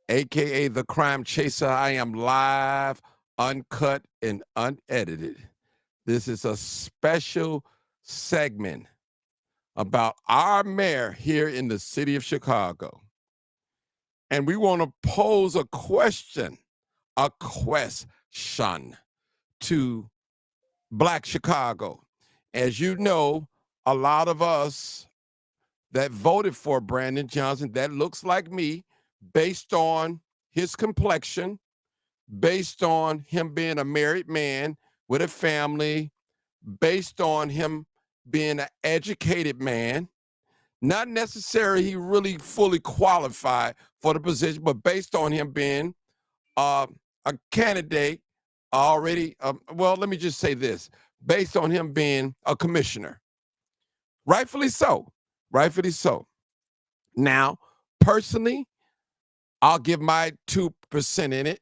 aka the Crime Chaser. I am live, uncut, and unedited. This is a special segment about our mayor here in the city of Chicago. And we want to pose a question to Black Chicago. As you know, a lot of us that voted for Brandon Johnson, that looks like me, based on his complexion, based on him being a married man with a family, based on him being an educated man, not necessarily he really fully qualified for the position, but based on him being uh, a candidate already, well, let me just say this, based on him being a commissioner. Rightfully so. Rightfully so. Now, personally, I'll give my 2% in it.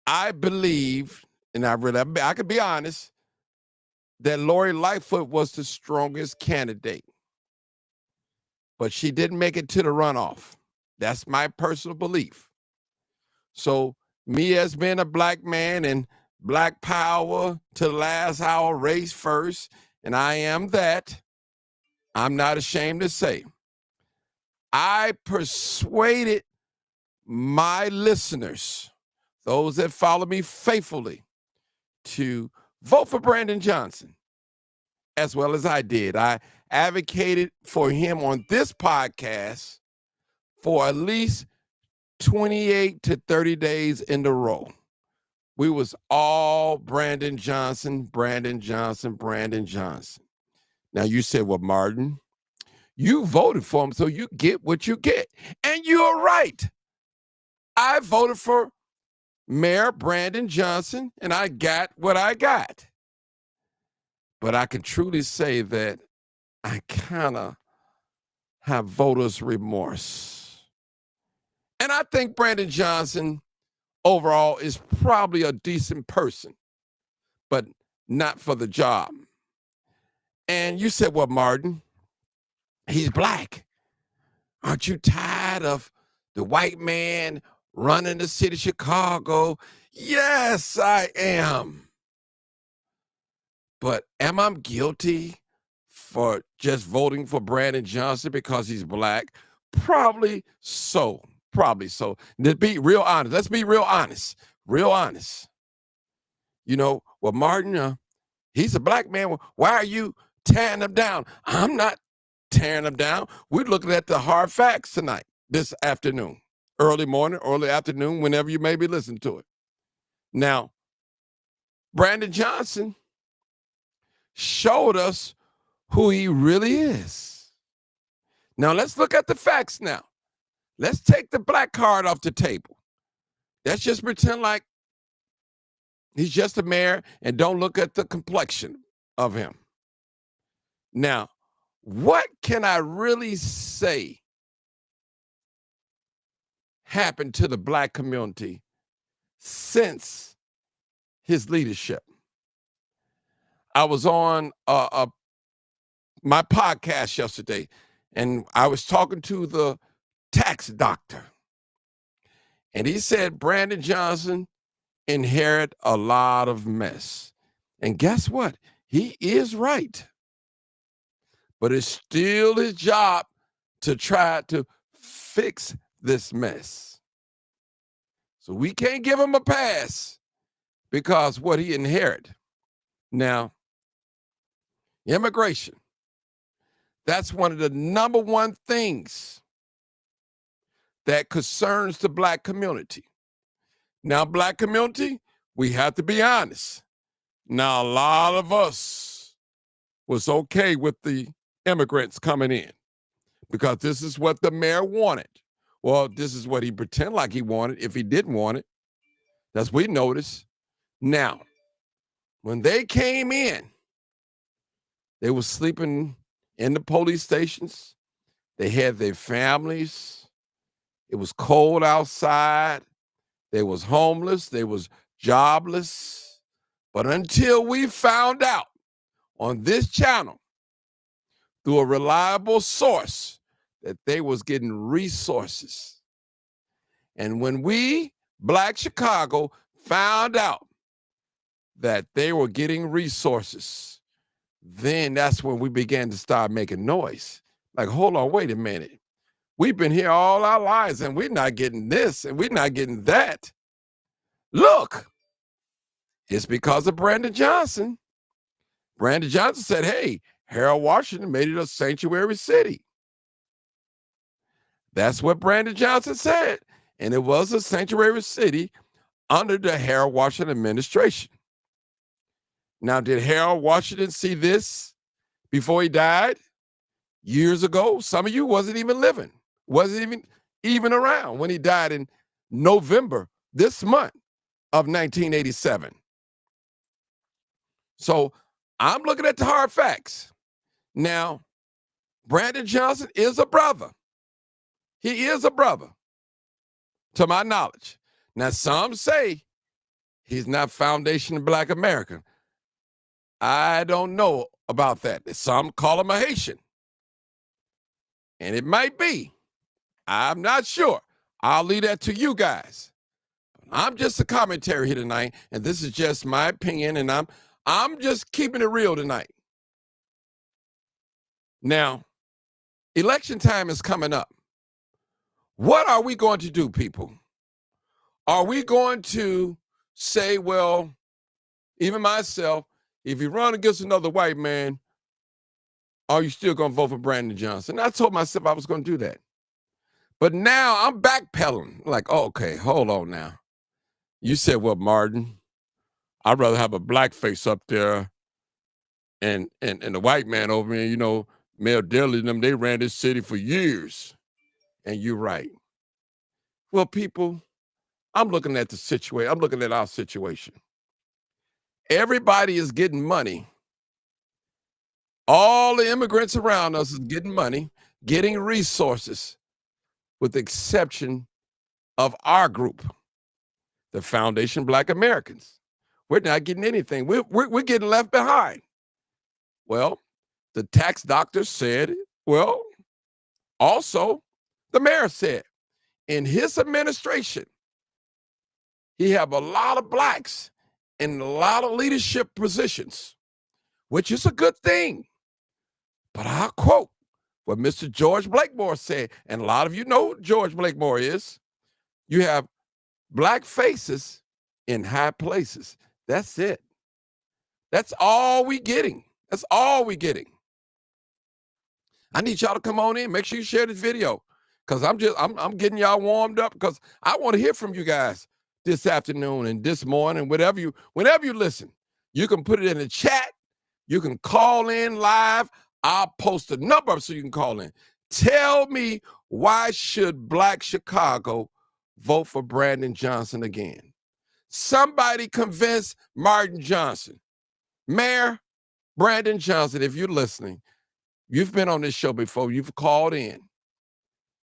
I believe, and I could be honest, that Lori Lightfoot was the strongest candidate, but she didn't make it to the runoff. That's my personal belief. So me as being a black man and black power to the last hour, race first, and I am that, I'm not ashamed to say, I persuaded my listeners, those that follow me faithfully, to vote for Brandon Johnson, as well as I did. I advocated for him on this podcast for at least 28 to 30 days in a row. We was all Brandon Johnson, Brandon Johnson, Brandon Johnson. Now you said, well, Martin, you voted for him, so you get what you get. And you're right. I voted for Mayor Brandon Johnson, and I got what I got. But I can truly say that I kind of have voters' remorse. And I think Brandon Johnson overall is probably a decent person, but not for the job. And you said, well, Martin, he's black. Aren't you tired of the white man running the city of Chicago? Yes, I am. But am I guilty for just voting for Brandon Johnson because he's black? Probably so. Probably so. To be real honest, let's be real honest. Real honest. You know, well, Martin, he's a black man. Why are you tearing him down? I'm not tearing him down. We're looking at the hard facts tonight, this afternoon, early morning, early afternoon, whenever you may be listening to it. Now, Brandon Johnson showed us who he really is. Now, let's look at the facts now. Let's take the black card off the table. Let's just pretend like he's just a mayor and don't look at the complexion of him. Now, what can I really say happened to the black community since his leadership? I was on my podcast yesterday, and I was talking to the tax doctor. And he said Brandon Johnson inherited a lot of mess. And guess what? He is right. But it's still his job to try to fix this mess. So we can't give him a pass because what he inherited. Now, immigration. That's one of the number one things that concerns the black community. Now, black community, we have to be honest. Now, a lot of us was okay with the immigrants coming in because this is what the mayor wanted. Well, this is what he pretended like he wanted if he didn't want it. That's what we noticed. Now, when they came in, they were sleeping in the police stations. They had their families. It was cold outside. They was homeless. They was jobless. But until we found out on this channel through a reliable source that they was getting resources, And when we, Black Chicago, found out that they were getting resources, then that's when we began to start making noise. Like, hold on, wait a minute. We've been here all our lives and we're not getting this and we're not getting that. Look, it's because of Brandon Johnson. Brandon Johnson said, hey, Harold Washington made it a sanctuary city. That's what Brandon Johnson said. And it was a sanctuary city under the Harold Washington administration. Now, did Harold Washington see this before he died? Years ago, some of you wasn't even living, wasn't even around when he died in November this month of 1987. So I'm looking at the hard facts. Now, Brandon Johnson is a brother. He is a brother, to my knowledge. Now, some say he's not Foundation of Black America. I don't know about that. Some call him a Haitian. And it might be. I'm not sure. I'll leave that to you guys. I'm just a commentary here tonight, and this is just my opinion, and I'm just keeping it real tonight. Now, election time is coming up. What are we going to do, people? Are we going to say, well, even myself, if you run against another white man, are you still going to vote for Brandon Johnson? I told myself I was going to do that. But now I'm backpedaling. Like, oh, okay, hold on now. You said, well, Martin, I'd rather have a black face up there and the white man over here. You know, Mayor Daley and them, they ran this city for years. And you're right. Well, people, I'm looking at the situation. I'm looking at our situation. Everybody is getting money. All the immigrants around us is getting money, getting resources, with the exception of our group, the Foundation Black Americans. We're not getting anything. We're getting left behind. Well, the tax doctor said, well, also the mayor said, in his administration, he have a lot of blacks in a lot of leadership positions, which is a good thing. But I'll quote what Mr. George Blakemore said, and a lot of you know who George Blakemore is. You have black faces in high places. That's it. That's all we getting. That's all we getting. I need y'all to come on in. Make sure you share this video, because I'm getting y'all warmed up, because I want to hear from you guys this afternoon and this morning, whenever you listen. You can put it in the chat. You can call in live. I'll post a number up so you can call in. Tell me, why should Black Chicago vote for Brandon Johnson again? Somebody convince Martin Johnson. Mayor Brandon Johnson, if you're listening, you've been on this show before. You've called in.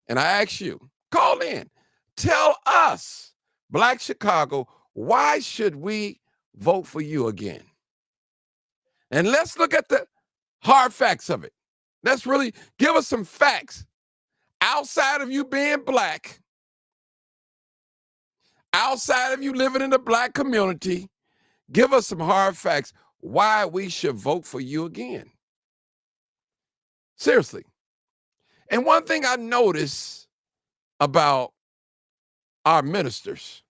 And I ask you, call in. Tell us, Black Chicago, why should we vote for you again? And let's look at the hard facts of it. Let's really give us some facts. Outside of you being black, outside of you living in the black community, give us some hard facts why we should vote for you again. Seriously. And one thing I notice about our ministers,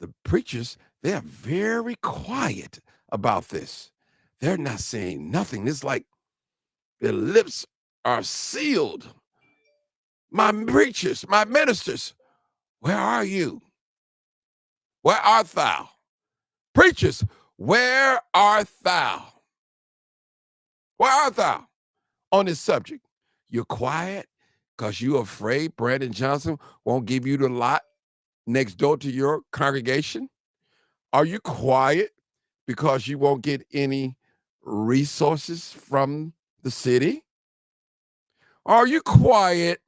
the preachers, they're very quiet about this. They're not saying nothing. It's like their lips are sealed. My preachers, my ministers, where are you? Where art thou? Preachers, where art thou? Where art thou on this subject? You're quiet because you're afraid Brandon Johnson won't give you the lot next door to your congregation? Are you quiet because you won't get any resources from the city? Are you quiet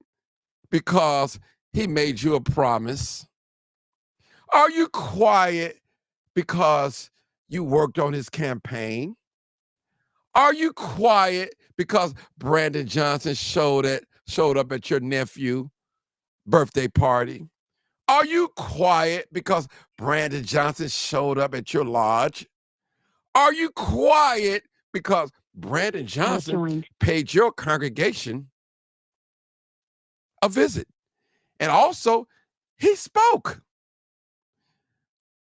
because he made you a promise? Are you quiet because you worked on his campaign? Are you quiet because Brandon Johnson showed up at your nephew's birthday party? Are you quiet because Brandon Johnson showed up at your lodge? Are you quiet because Brandon Johnson paid your congregation a visit? And also, he spoke.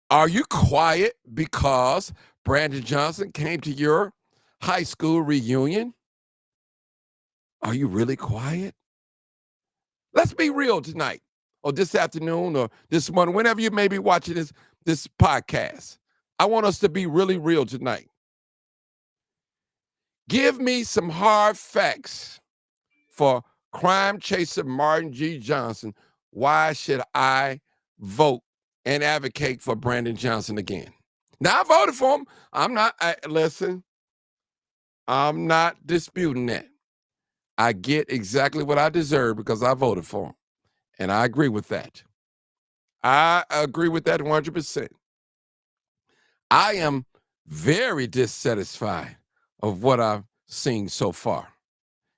Are you quiet because Brandon Johnson came to your high school reunion? Are you really quiet? Let's be real tonight, or this afternoon, or this morning, whenever you may be watching this podcast. I want us to be really real tonight. Give me some hard facts for crime chaser Martin G. Johnson. Why should I vote and advocate for Brandon Johnson again? Now, I voted for him. Listen, I'm not disputing that. I get exactly what I deserve because I voted for him. And I agree with that. I agree with that 100%. I am very dissatisfied of what I've seen so far.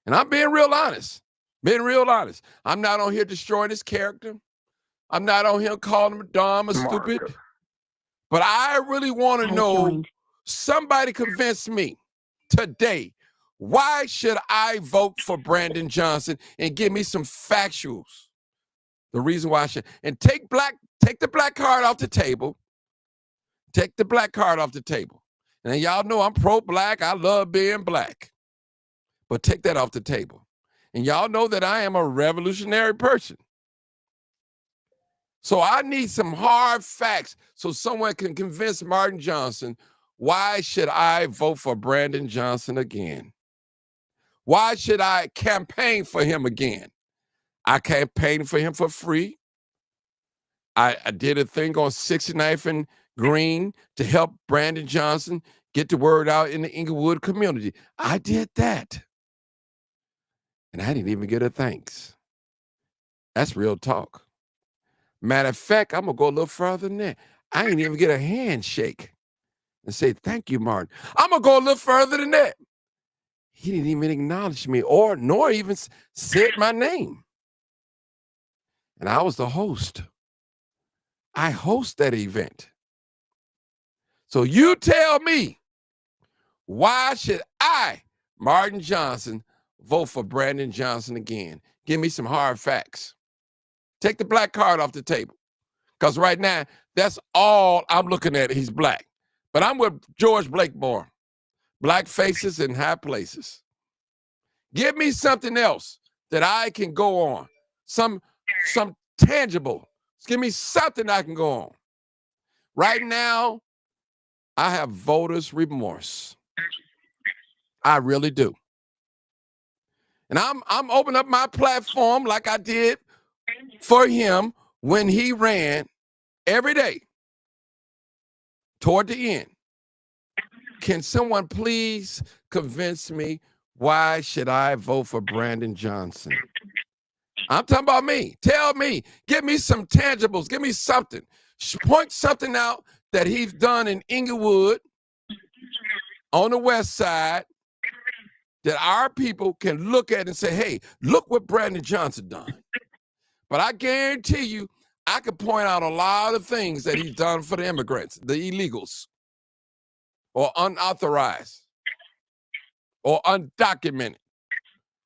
And I'm being real honest. I'm not on here destroying his character. I'm not on here calling him dumb or stupid. But I really want to know, somebody convince me today, why should I vote for Brandon Johnson, and give me some factuals? The reason why I should. And take the black card off the table. Take the black card off the table. And y'all know I'm pro-black. I love being black. But take that off the table. And y'all know that I am a revolutionary person. So I need some hard facts so someone can convince Martin Johnson, why should I vote for Brandon Johnson again? Why should I campaign for him again? I campaigned for him for free. I did a thing on 69th and Green to help Brandon Johnson get the word out in the Inglewood community. I did that. And I didn't even get a thanks. That's real talk. Matter of fact, I'm going to go a little further than that. I didn't even get a handshake and say, thank you, Martin. I'm going to go a little further than that. He didn't even acknowledge me nor even said my name. And I was the host. I host that event. So you tell me, why should I, Martin Johnson, vote for Brandon Johnson again? Give me some hard facts. Take the black card off the table. Because right now, that's all I'm looking at. He's black. But I'm with George Blakemore. Black faces in high places. Give me something else that I can go on. Some tangible. Give me something I can go on. Right now, I have voters' remorse. I really do. And I'm opening up my platform like I did for him when he ran every day toward the end. Can someone please convince me, why should I vote for Brandon Johnson? I'm talking about me. Tell me. Give me some tangibles. Give me something. Point something out that he's done in Inglewood on the west side that our people can look at and say, hey, look what Brandon Johnson done. But I guarantee you, I could point out a lot of things that he's done for the immigrants, the illegals, or unauthorized, or undocumented.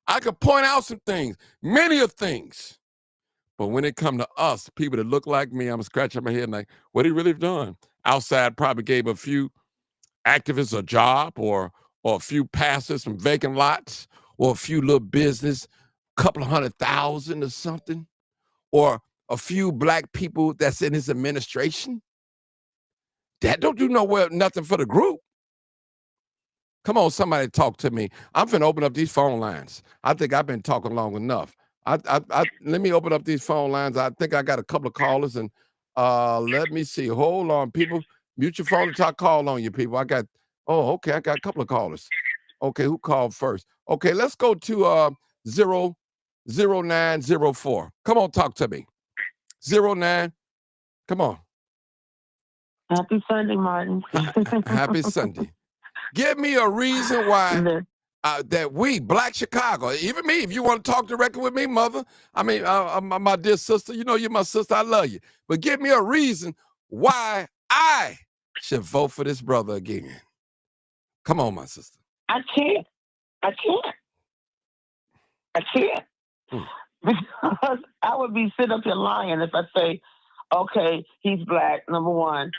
I could point out some things, many of things. But when it come to us, people that look like me, I'm scratching my head like, what he really done? Outside probably gave a few activists a job, or a few pastors some vacant lots, or a few little business, couple of 100,000 or something, or a few black people that's in his administration. That don't do nothing for the group. Come on, somebody talk to me. I'm finna open up these phone lines. I think I've been talking long enough. Let me open up these phone lines. I think I got a couple of callers, and let me see. Hold on, people. Mute your phone until I call on you, people. I got a couple of callers. Okay, who called first? Okay, let's go to 0904. Come on, talk to me. 09. Come on. Happy Sunday, Martin. Happy Sunday. Give me a reason why that we, Black Chicago, even me, if you want to talk directly with me, mother, I mean, my dear sister, you know you're my sister, I love you. But give me a reason why I should vote for this brother again. Come on, my sister. I can't. I can't. I can't. Because I would be sitting up here lying if I say, okay, he's Black, number one.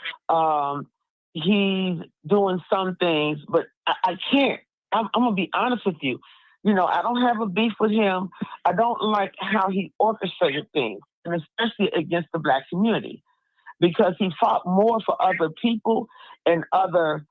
He's doing some things, but I can't. I'm going to be honest with you. You know, I don't have a beef with him. I don't like how he orchestrated things, and especially against the Black community, because he fought more for other people and other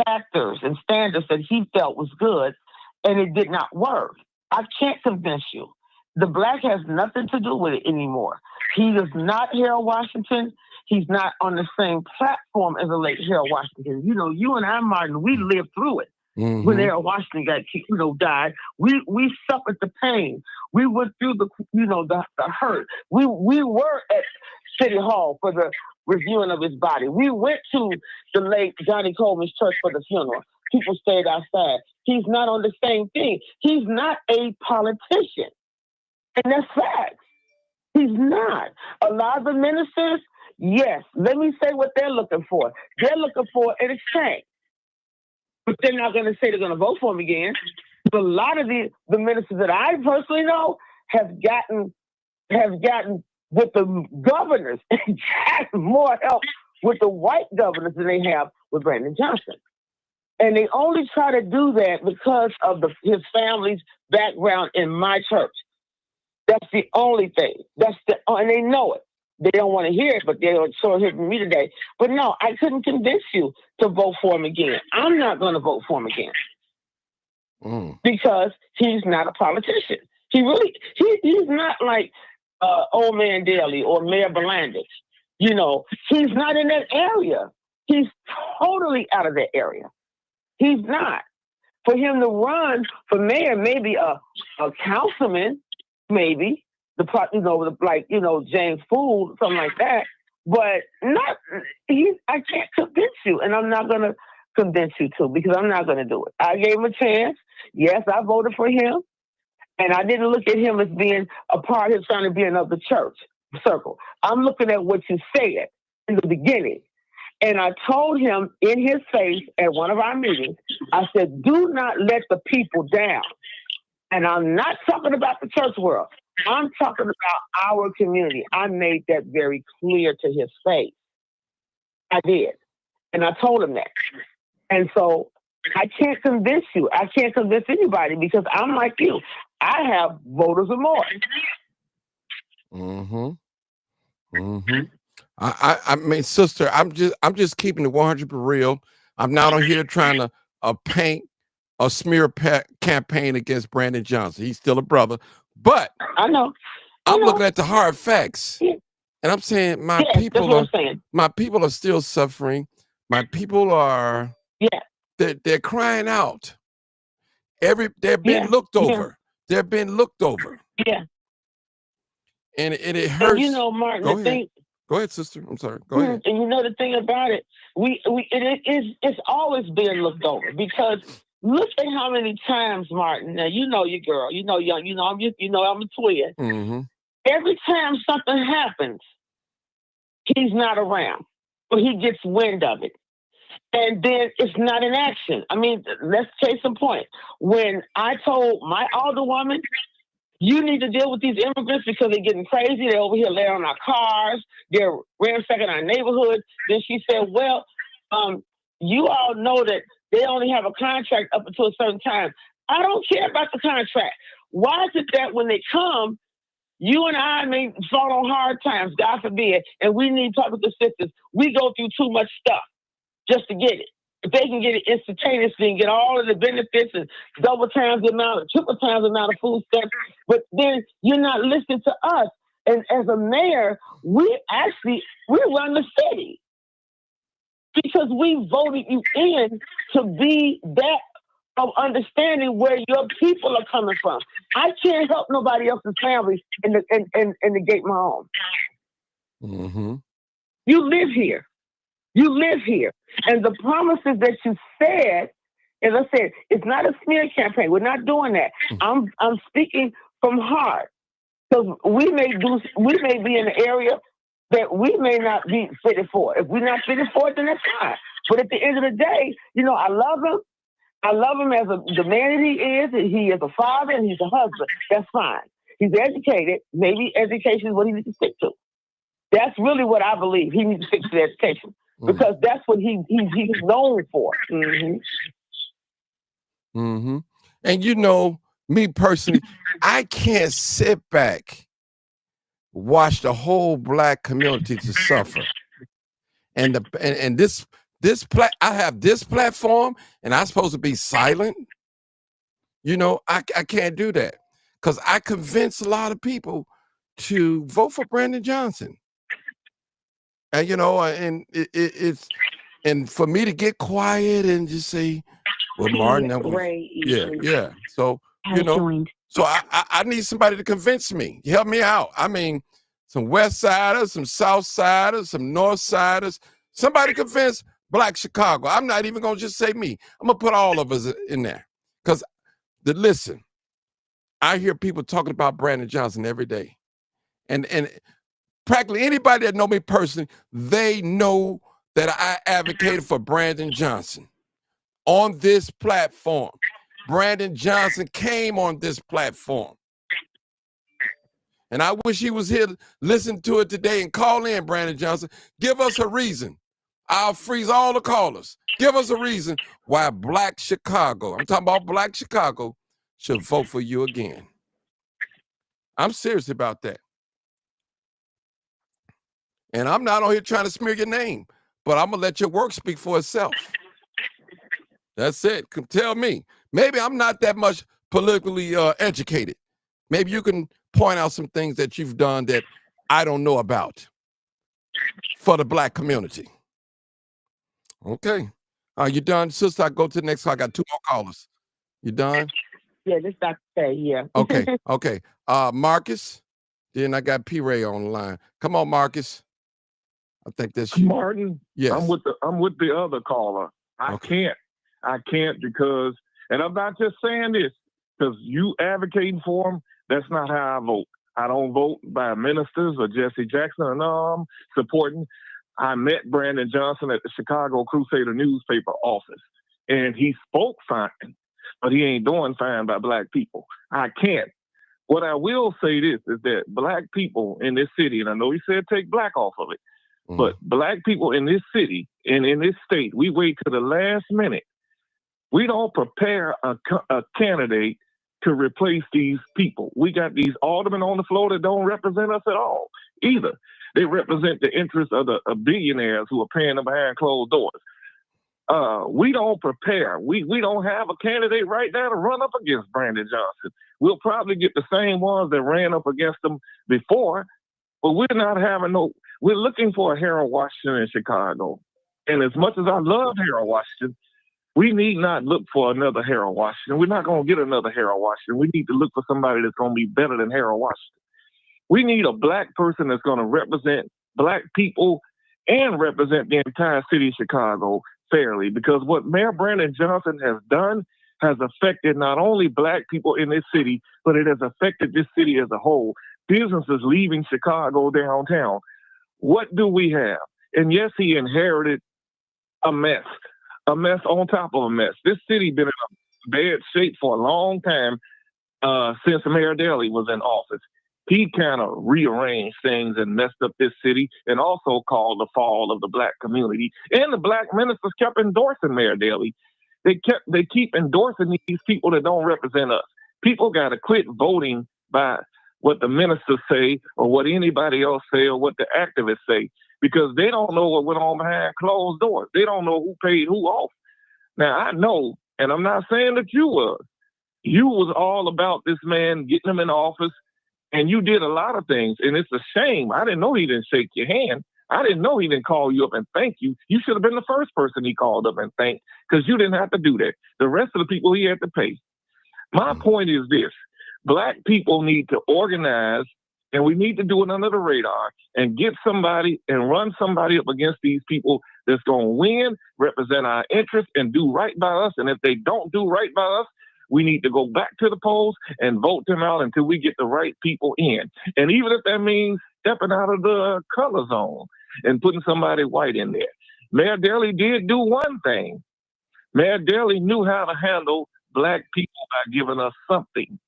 factors and standards that he felt was good, and it did not work. I can't convince you. The Black has nothing to do with it anymore. He is not Harold Washington. He's not on the same platform as the late Harold Washington. You know, you and I, Martin, we lived through it. When Harold Washington died, we suffered the pain. We went through the hurt. We were at City Hall for the reviewing of his body. We went to the late Johnny Coleman's church for the funeral. People stayed outside. He's not on the same thing. He's not a politician. And that's fact. He's not. A lot of the ministers, yes, let me say what they're looking for. They're looking for an exchange. But they're not going to say they're going to vote for him again. But a lot of the ministers that I personally know have gotten with the governors and gotten more help with the white governors than they have with Brandon Johnson. And they only try to do that because of his family's background in my church. That's the only thing. And they know it. They don't want to hear it, but they'll sure hear from me today. But no, I couldn't convince you to vote for him again. I'm not going to vote for him again because he's not a politician. He's not like Old Man Daly or Mayor Berlandes. You know, he's not in that area. He's totally out of that area. He's not. For him to run for mayor, maybe a councilman, maybe. James Fool, something like that. But I can't convince you, and I'm not going to convince you to, because I'm not going to do it. I gave him a chance. Yes, I voted for him, and I didn't look at him as being a part of trying to be another church circle. I'm looking at what you said in the beginning. And I told him in his face at one of our meetings, I said, do not let the people down. And I'm not talking about the church world. I'm talking about our community. I made that very clear to his face. I did. And I told him that. And so I can't convince you. I can't convince anybody because I'm like you. I have voters remorse. I mean, sister, I'm just keeping it 100% real. I'm not on here trying to paint a smear campaign against Brandon Johnson. He's still a brother. But I know. I'm looking at the hard facts. Yeah. And I'm saying my people are still suffering. My people are they're crying out. They're being looked over. They're being looked over. Yeah. And it hurts. And Martin, Go ahead, sister. I'm sorry. Go ahead. And the thing about it, it's always being looked over because look at how many times, Martin. Now you know your girl. You know young. I'm a twin. Mm-hmm. Every time something happens, he's not around, but he gets wind of it, and then it's not in action. I mean, let's case in point. When I told my alderwoman, you need to deal with these immigrants because they're getting crazy. They're over here laying on our cars. They're ransacking our neighborhood. Then she said, well, you all know that they only have a contract up until a certain time. I don't care about the contract. Why is it that when they come, you and I may fall on hard times, God forbid, and we need public assistance. We go through too much stuff just to get it. If they can get it instantaneously and get all of the benefits and double times the amount, triple times the amount of food stamps, but then you're not listening to us. And as a mayor, we run the city because we voted you in to be that of understanding where your people are coming from. I can't help nobody else's family in the gate my home. Mm-hmm. You live here. You live here. And the promises that you said, As I said, it's not a smear campaign. We're not doing that. I'm speaking from heart. Because we may be in an area that we may not be fitted for. If we're not fitted for it, then that's fine. But at the end of the day, I love him. I love him as the man that he is. He is a father and he's a husband. That's fine. He's educated. Maybe education is what he needs to stick to. That's really what I believe. He needs to stick to education because that's what he's known for. And me personally, I can't sit back, watch the whole Black community to suffer. And I have this platform, and I'm supposed to be silent. I can't do that because I convince a lot of people to vote for Brandon Johnson. And and and for me to get quiet and just say, "Well, Martin, yeah." So so I need somebody to convince me. Help me out. I mean, some West Siders, some South Siders, some North Siders. Somebody convince Black Chicago. I'm not even gonna just say me. I'm gonna put all of us in there. Because listen, I hear people talking about Brandon Johnson every day. And practically anybody that know me personally, they know that I advocated for Brandon Johnson on this platform. Brandon Johnson came on this platform. And I wish he was here to listen to it today and call in, Brandon Johnson. Give us a reason. I'll freeze all the callers. Give us a reason why Black Chicago, I'm talking about Black Chicago, should vote for you again. I'm serious about that. And I'm not on here trying to smear your name, but I'm going to let your work speak for itself. That's it. Tell me. Maybe I'm not that much politically educated. Maybe you can point out some things that you've done that I don't know about for the Black community. Okay. Are you done, sister? I go to the next call. I got 2 more callers. You done? Yeah, this Dr. Faye, yeah. Okay. Marcus. Then I got P. Ray on the line. Come on, Marcus. I think that's you. Martin. Yes. I'm with the other caller. I can't because, and I'm not just saying this because you advocating for him. That's not how I vote. I don't vote by ministers or Jesse Jackson and supporting. I met Brandon Johnson at the Chicago Crusader newspaper office, and he spoke fine, but he ain't doing fine by Black people. I can't. What I will say this is that Black people in this city, and I know he said take Black off of it, but Black people in this city and in this state, we wait to the last minute. We don't prepare a candidate to replace these people. We got these aldermen on the floor that don't represent us at all either. They represent the interests of the billionaires who are paying them behind closed doors. We don't prepare. We don't have a candidate right now to run up against Brandon Johnson. We'll probably get the same ones that ran up against him before, but we're not having we're looking for a Harold Washington in Chicago. And as much as I love Harold Washington, we need not look for another Harold Washington. We're not going to get another Harold Washington. We need to look for somebody that's going to be better than Harold Washington. We need a Black person that's going to represent Black people and represent the entire city of Chicago fairly, because what Mayor Brandon Johnson has done has affected not only Black people in this city, but it has affected this city as a whole. Businesses leaving Chicago downtown. What do we have? And yes, he inherited a mess on top of a mess. This city been in a bad shape for a long time since Mayor Daley was in office. He kind of rearranged things and messed up this city and also caused the fall of the Black community. And the Black ministers kept endorsing Mayor Daley. They keep endorsing these people that don't represent us. People got to quit voting by what the ministers say or what anybody else say or what the activists say, because they don't know what went on behind closed doors. They don't know who paid who off. Now, I know, and I'm not saying that you was. You was all about this man, getting him in office, and you did a lot of things, and it's a shame. I didn't know he didn't shake your hand. I didn't know he didn't call you up and thank you. You should have been the first person he called up and thanked, because you didn't have to do that. The rest of the people he had to pay. My point is this. Black people need to organize, and we need to do it under the radar and get somebody and run somebody up against these people that's going to win, represent our interests, and do right by us. And if they don't do right by us, we need to go back to the polls and vote them out until we get the right people in. And even if that means stepping out of the color zone and putting somebody white in there. Mayor Daley did do one thing. Mayor Daley knew how to handle Black people by giving us something.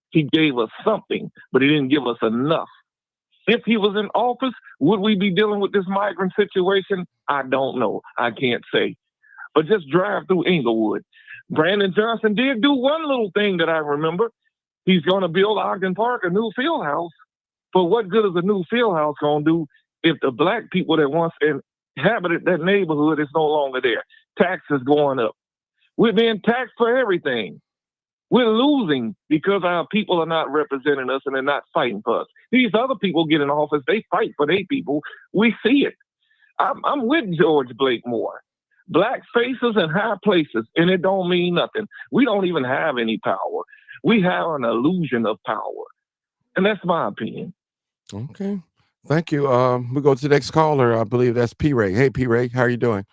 He gave us something, but he didn't give us enough. If he was in office, would we be dealing with this migrant situation? I don't know. I can't say. But just drive through Inglewood. Brandon Johnson did do one little thing that I remember. He's going to build Ogden Park a new field house. But what good is a new field house going to do if the Black people that once inhabited that neighborhood is no longer there? Taxes going up. We're being taxed for everything. We're losing because our people are not representing us and they're not fighting for us. These other people get in office, they fight for their people. We see it. I'm with George Blakemore. Black faces in high places, and it don't mean nothing. We don't even have any power. We have an illusion of power. And that's my opinion. Okay. Thank you. We go to the next caller. I believe that's P. Ray. Hey, P. Ray, how are you doing?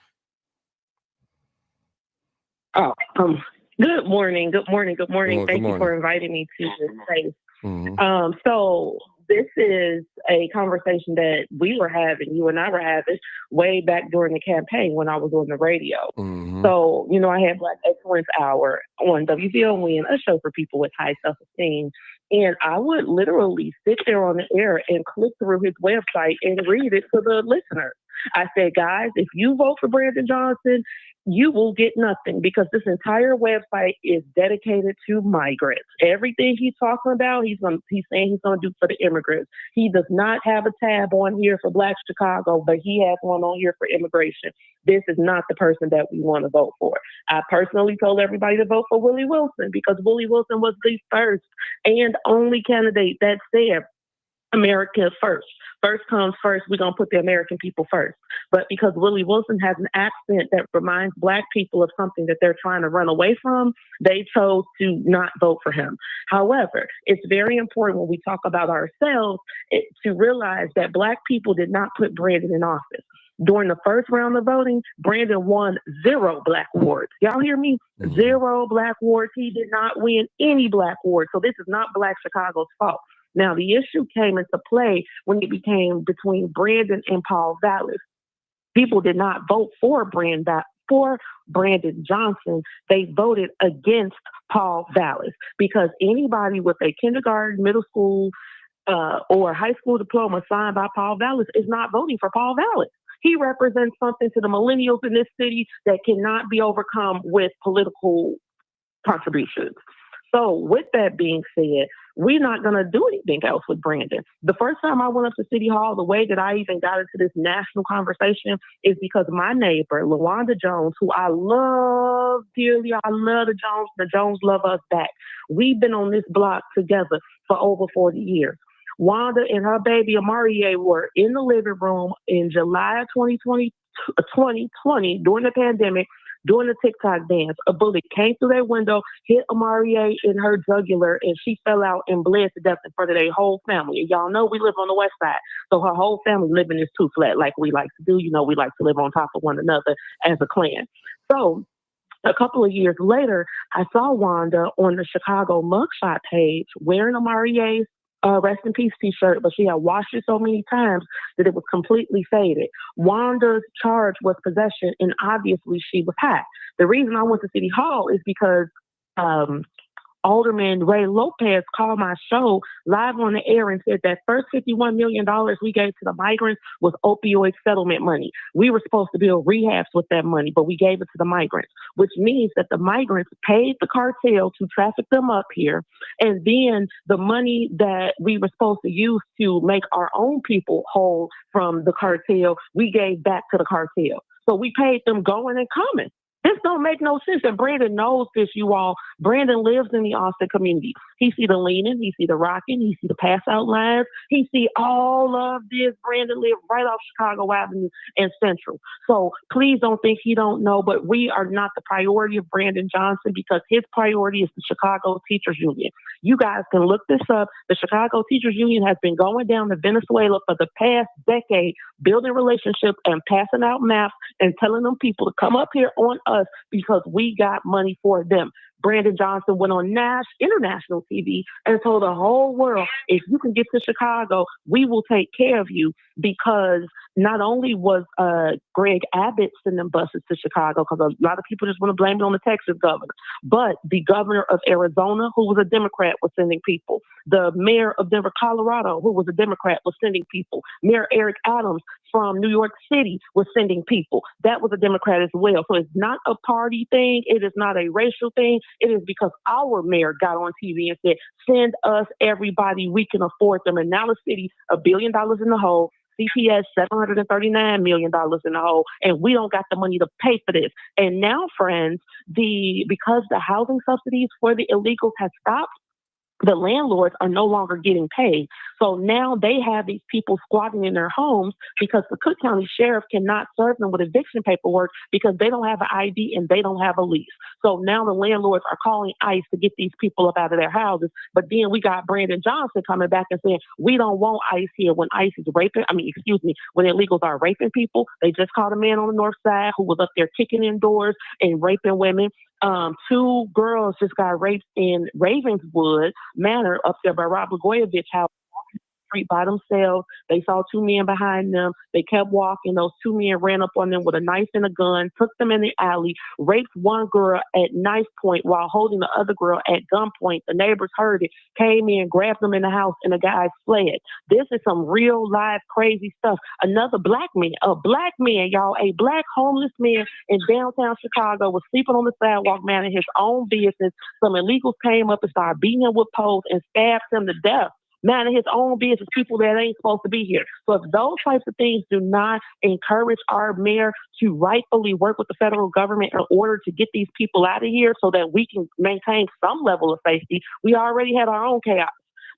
Oh, good morning. Good morning. Good morning. Thank you for inviting me to this space. Mm-hmm. So this is a conversation that we were having, you and I were having, way back during the campaign when I was on the radio. Mm-hmm. So, you know, I had Black Excellence Hour on WVON, a show for people with high self-esteem. And I would literally sit there on the air and click through his website and read it to the listeners. I said, guys, if you vote for Brandon Johnson, you will get nothing because this entire website is dedicated to migrants. Everything he's talking about, he's saying he's going to do for the immigrants. He does not have a tab on here for Black Chicago, but he has one on here for immigration. This is not the person that we want to vote for. I personally told everybody to vote for Willie Wilson because Willie Wilson was the first and only candidate that said America first. First comes first. We're going to put the American people first. But because Willie Wilson has an accent that reminds Black people of something that they're trying to run away from, they chose to not vote for him. However, it's very important when we talk about ourselves to realize that Black people did not put Brandon in office. During the first round of voting, Brandon won 0 Black wards. Y'all hear me? 0 Black wards. He did not win any Black wards. So this is not Black Chicago's fault. Now, the issue came into play when it became between Brandon and Paul Vallis. People did not vote for Brandon Johnson. They voted against Paul Vallis because anybody with a kindergarten, middle school, or high school diploma signed by Paul Vallis is not voting for Paul Vallis. He represents something to the millennials in this city that cannot be overcome with political contributions. So with that being said, we're not going to do anything else with Brandon. The first time I went up to City Hall, the way that I even got into this national conversation is because my neighbor, LaWanda Jones, who I love dearly, I love the Jones love us back. We've been on this block together for over 40 years. Wanda and her baby Amarie were in the living room in July 2020 during the pandemic, doing the TikTok dance. A bullet came through their window, hit Amarie in her jugular, and she fell out and bled to death in front of their whole family. And y'all know we live on the west side, so her whole family living is too flat like we like to do. You know, we like to live on top of one another as a clan. So a couple of years later, I saw Wanda on the Chicago mugshot page wearing Amarie's Rest in Peace t-shirt, but she had washed it so many times that it was completely faded. Wanda's charge was possession, and obviously she was high. The reason I went to City Hall is because Alderman Ray Lopez called my show live on the air and said that first $51 million we gave to the migrants was opioid settlement money. We were supposed to build rehabs with that money, but we gave it to the migrants, which means that the migrants paid the cartel to traffic them up here. And then the money that we were supposed to use to make our own people whole from the cartel, we gave back to the cartel. So we paid them going and coming. This don't make no sense. And Brandon knows this, you all. Brandon lives in the Austin community. He see the leaning, he see the rocking, he see the pass out lines, he see all of this. Brandon live right off Chicago Avenue and Central. So please don't think he don't know, but we are not the priority of Brandon Johnson because his priority is the Chicago Teachers Union. You guys can look this up. The Chicago Teachers Union has been going down to Venezuela for the past decade, building relationships and passing out maps and telling them people to come up here on us because we got money for them. Brandon Johnson went on international TV and told the whole world, if you can get to Chicago, we will take care of you, because not only was Greg Abbott sending buses to Chicago, because a lot of people just want to blame it on the Texas governor, but the governor of Arizona, who was a Democrat, was sending people. The mayor of Denver, Colorado, who was a Democrat, was sending people. Mayor Eric Adams from New York City was sending people. That was a Democrat as well. So it's not a party thing. It is not a racial thing. It is because our mayor got on TV and said, send us everybody. We can afford them. And now the city, $1 billion in the hole. CPS, $739 million in the hole, and we don't got the money to pay for this. And now, friends, because the housing subsidies for the illegals have stopped, the landlords are no longer getting paid. So now they have these people squatting in their homes because the Cook County Sheriff cannot serve them with eviction paperwork because they don't have an ID and they don't have a lease. So now the landlords are calling ICE to get these people up out of their houses. But then we got Brandon Johnson coming back and saying, we don't want ICE here when ICE is raping. When illegals are raping people. They just caught a man on the north side who was up there kicking in doors and raping women. 2 girls just got raped in Ravenswood Manor up there by Rob Blagojevich house. Street by themselves. They saw 2 men behind them. They kept walking. Those 2 men ran up on them with a knife and a gun, took them in the alley, raped one girl at knife point while holding the other girl at gunpoint. The neighbors heard it, came in, grabbed them in the house, and the guy fled. This is some real live crazy stuff. Another black man, y'all, a black homeless man in downtown Chicago was sleeping on the sidewalk, minding his own business. Some illegals came up and started beating him with poles and stabbed him to death. Minding his own business, people that ain't supposed to be here. So if those types of things do not encourage our mayor to rightfully work with the federal government in order to get these people out of here so that we can maintain some level of safety, we already had our own chaos.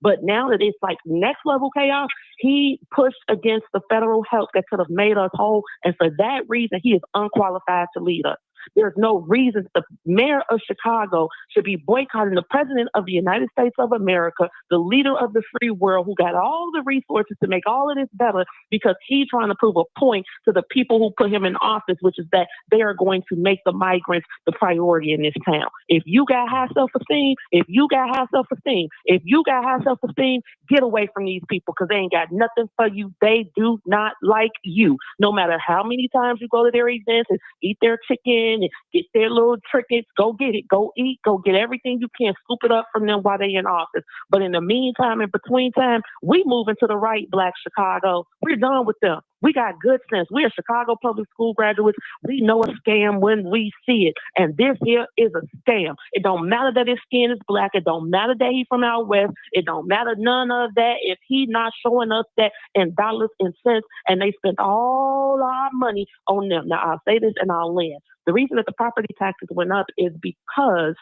But now that it's like next level chaos, he pushed against the federal help that could have made us whole. And for that reason, he is unqualified to lead us. There's no reason the mayor of Chicago should be boycotting the president of the United States of America, the leader of the free world, who got all the resources to make all of this better, because he's trying to prove a point to the people who put him in office, which is that they are going to make the migrants the priority in this town. If you got high self-esteem, get away from these people because they ain't got nothing for you. They do not like you. No matter how many times you go to their events and eat their chicken and get their little trinkets, go get it, go eat, go get everything you can, scoop it up from them while they in office. But in the meantime, in between time, we moving to the right, Black Chicago. We're done with them. We got good sense. We are Chicago public school graduates. We know a scam when we see it. And this here is a scam. It don't matter that his skin is black. It don't matter that he from out west. It don't matter none of that if he not showing us that in dollars and cents, and they spent all our money on them. Now, I'll say this and I'll land. The reason that the property taxes went up is because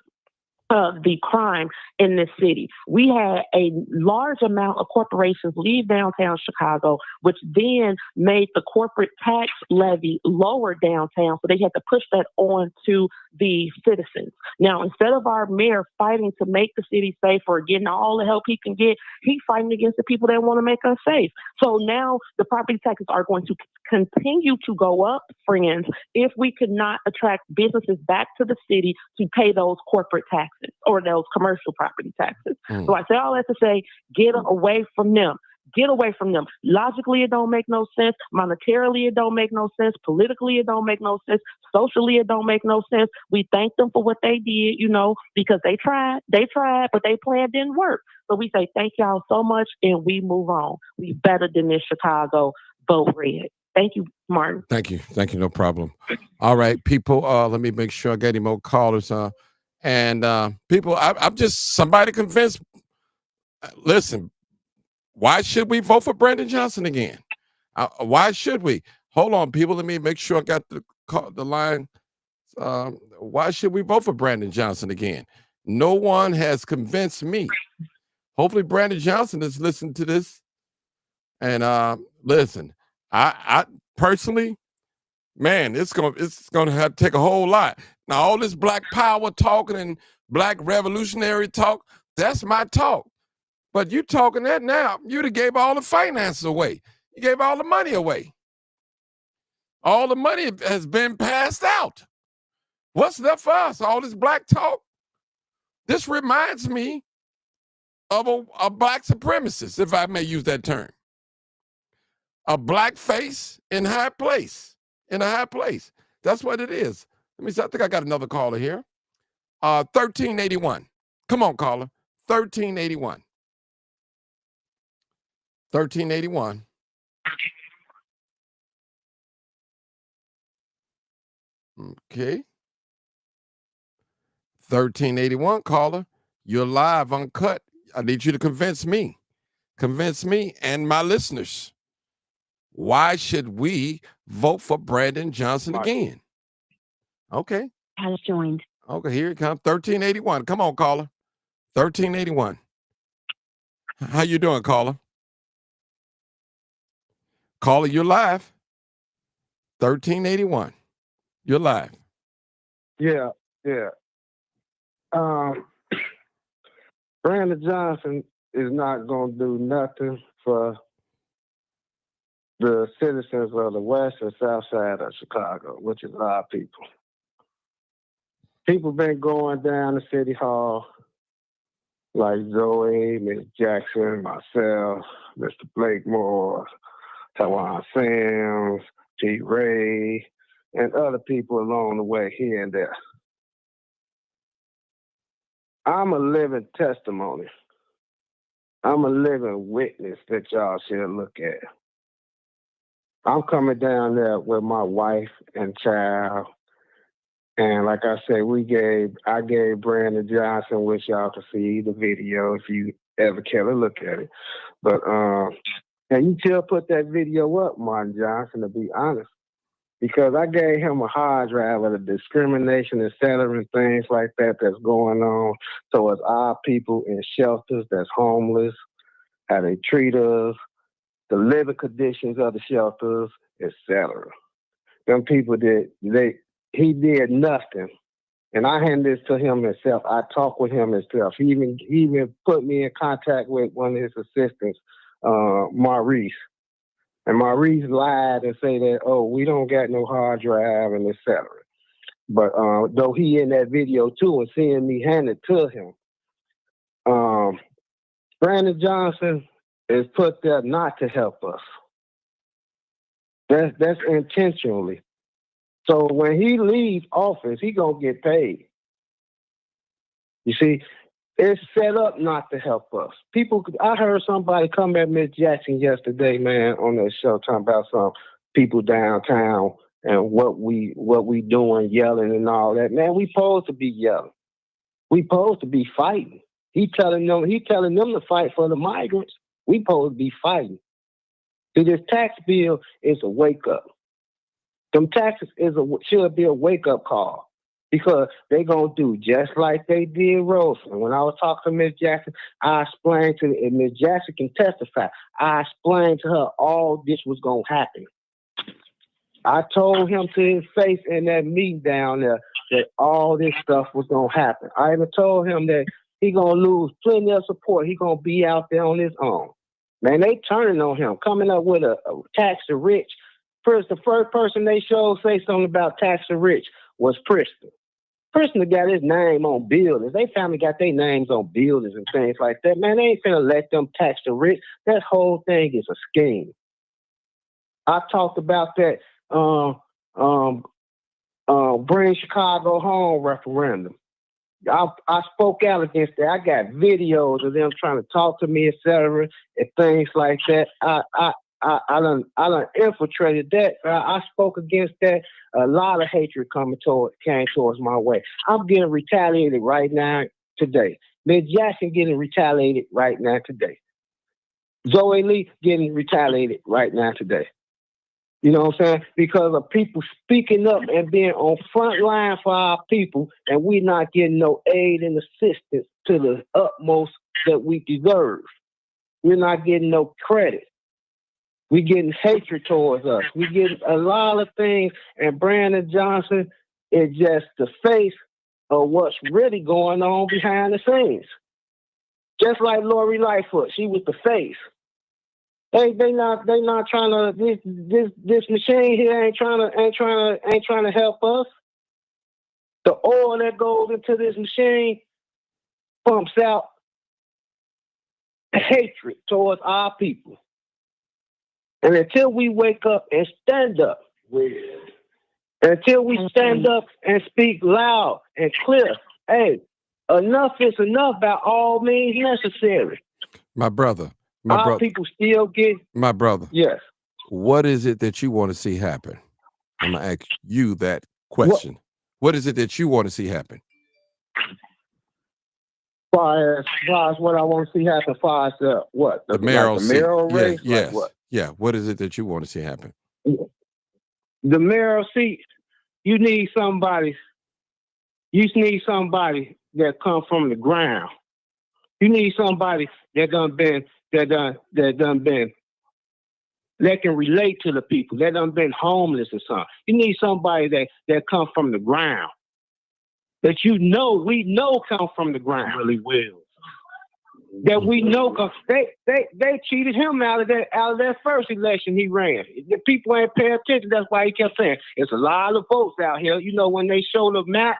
of the crime in this city. We had a large amount of corporations leave downtown Chicago, which then made the corporate tax levy lower downtown. So they had to push that on to the citizens. Now, instead of our mayor fighting to make the city safe or getting all the help he can get, he's fighting against the people that want to make us safe. So now the property taxes are going to continue to go up, friends, if we could not attract businesses back to the city to pay those corporate taxes or those commercial property taxes. So I say all that to say, get away from them. Get away from them. Logically, it don't make no sense. Monetarily, it don't make no sense. Politically, it don't make no sense. Socially, it don't make no sense. We thank them for what they did, because they tried, but their plan didn't work. So we say, thank y'all so much, and we move on. We better than this Chicago. Vote red. Thank you, Martin. Thank you. No problem. All right, people, let me make sure I get any more callers. And people, I'm just somebody convinced. Listen, why should we vote for Brandon Johnson again? Why should we? Hold on, people. Let me make sure I got the line. Why should we vote for Brandon Johnson again? No one has convinced me. Hopefully Brandon Johnson has listened to this. And listen, I personally, man, it's gonna have to take a whole lot. Now, all this black power talking and black revolutionary talk, that's my talk. But you talking that now, you'd have gave all the finances away. You gave all the money away. All the money has been passed out. What's left for us? All this black talk. This reminds me of a black supremacist, if I may use that term. A black face in high place, in a high place. That's what it is. Let me see. I think I got another caller here. 1381. Come on, caller. 1381. 1381. Okay. 1381, caller. You're live, uncut. I need you to convince me and my listeners. Why should we vote for Brandon Johnson again? Okay. Has joined. Okay, here it comes. 1381. Come on, caller. 1381. How you doing, caller? Caller, you're live. 1381. You're live. Yeah. Brandon Johnson is not going to do nothing for the citizens of the west and south side of Chicago, which is our people. People been going down to City Hall, like Zoe, Ms. Jackson, myself, Mr. Blakemore, Tawan Sims, T. Ray, and other people along the way here and there. I'm a living testimony. I'm a living witness that y'all should look at. I'm coming down there with my wife and child. And like I said, I gave Brandon Johnson, which y'all can see the video if you ever care to look at it. But and you still put that video up, Martin Johnson, to be honest. Because I gave him a hard drive of the discrimination, et cetera, and things like that that's going on towards our people in shelters that's homeless, how they treat us, the living conditions of the shelters, et cetera. Them people he did nothing. And I handed this to him himself. I talked with him himself. He even put me in contact with one of his assistants, Maurice. And Maurice lied and say that, we don't got no hard drive and et cetera. But though he in that video too and seeing me hand it to him, Brandon Johnson is put there not to help us. That's intentionally. So when he leaves office, he gonna get paid. You see, it's set up not to help us. I heard somebody come at Miss Jackson yesterday, man, on that show talking about some people downtown and what we doing, yelling and all that. Man, we supposed to be yelling. We supposed to be fighting. He telling them to fight for the migrants. We supposed to be fighting. See, this tax bill is a wake up. Them taxes should be a wake up call. Because they're going to do just like they did Roseland. When I was talking to Ms. Jackson, I explained to her, and Ms. Jackson can testify, I explained to her all this was going to happen. I told him to his face in that meeting down there that all this stuff was going to happen. I even told him that he going to lose plenty of support. He going to be out there on his own. Man, they turning on him, coming up with a tax the rich. First, the first person they showed say something about tax the rich was Preston. Preston got his name on buildings. They finally got their names on buildings and things like that. Man, they ain't finna let them tax the rich. That whole thing is a scheme. I talked about that Bring Chicago Home referendum. I spoke out against that. I got videos of them trying to talk to me, et cetera, and things like that. I done infiltrated that. I spoke against that. A lot of hatred came towards my way. I'm getting retaliated right now today. Ms. Jackson getting retaliated right now today. Zoe Lee getting retaliated right now today. You know what I'm saying? Because of people speaking up and being on front line for our people, and we not getting no aid and assistance to the utmost that we deserve. We're not getting no credit. We getting hatred towards us. We getting a lot of things, and Brandon Johnson is just the face of what's really going on behind the scenes. Just like Lori Lightfoot, she was the face. They not trying to this machine here ain't trying to help us. The oil that goes into this machine pumps out hatred towards our people. And until we wake up and stand up, until we stand up and speak loud and clear, hey, enough is enough by all means necessary. My brother. Our people still get. My brother. Yes. What is it that you want to see happen? I'm going to ask you that question. What is it that you want to see happen? Far as what I want to see happen, far as what? The mayoral race? Yes. Like what? Yeah. What is it that you want to see happen? The mayoral seat, you need somebody that come from the ground. You need somebody that can relate to the people, that done been homeless or something. You need somebody that come from the ground. That we know come from the ground. Really will. That we know, cause they cheated him out of that first election he ran. The people ain't paying attention. That's why he kept saying it's a lot of votes out here. You know, when they showed the map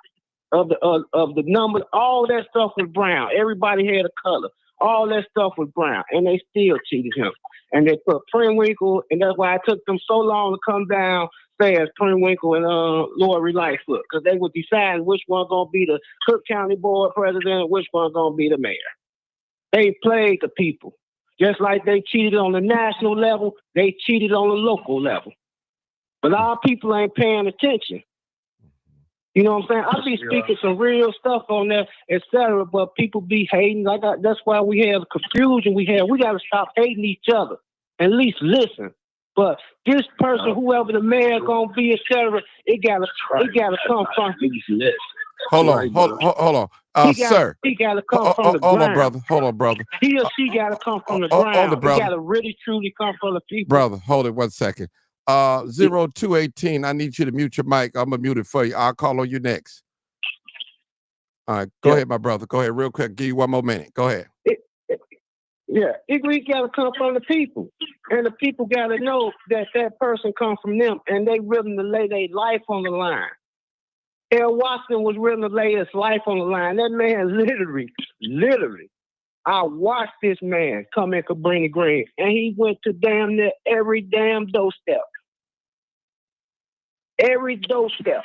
of the numbers, all that stuff was brown. Everybody had a color. All that stuff was brown, and they still cheated him. And they put Prenwinkle, and that's why it took them so long to come down fast, Prenwinkle and Lori Lightfoot, because they were deciding which one gonna be the Cook County Board President and which one gonna be the mayor. They played the people. Just like they cheated on the national level, they cheated on the local level. But our people ain't paying attention. You know what I'm saying? I be speaking some real stuff on there, etc. But people be hating. That's why we have the confusion we have. We got to stop hating each other. At least listen. But this person, whoever the mayor gonna be, etc., it gotta come from. Hold on, sir. He gotta come from the ground. Hold on, brother. He or she gotta come from the ground. It gotta really truly come from the people. Brother, hold it 1 second. 0218, I need you to mute your mic. I'm gonna mute it for you. I'll call on you next. All right, go ahead, my brother. Go ahead, real quick. Give you 1 more minute. Go ahead. It got to come from the people, and the people got to know that person comes from them, and they willing to lay their life on the line. Al Watson was willing to lay his life on the line. That man literally, I watched this man come in Cabrini Green, and he went to damn near every damn doorstep. Every doorstep.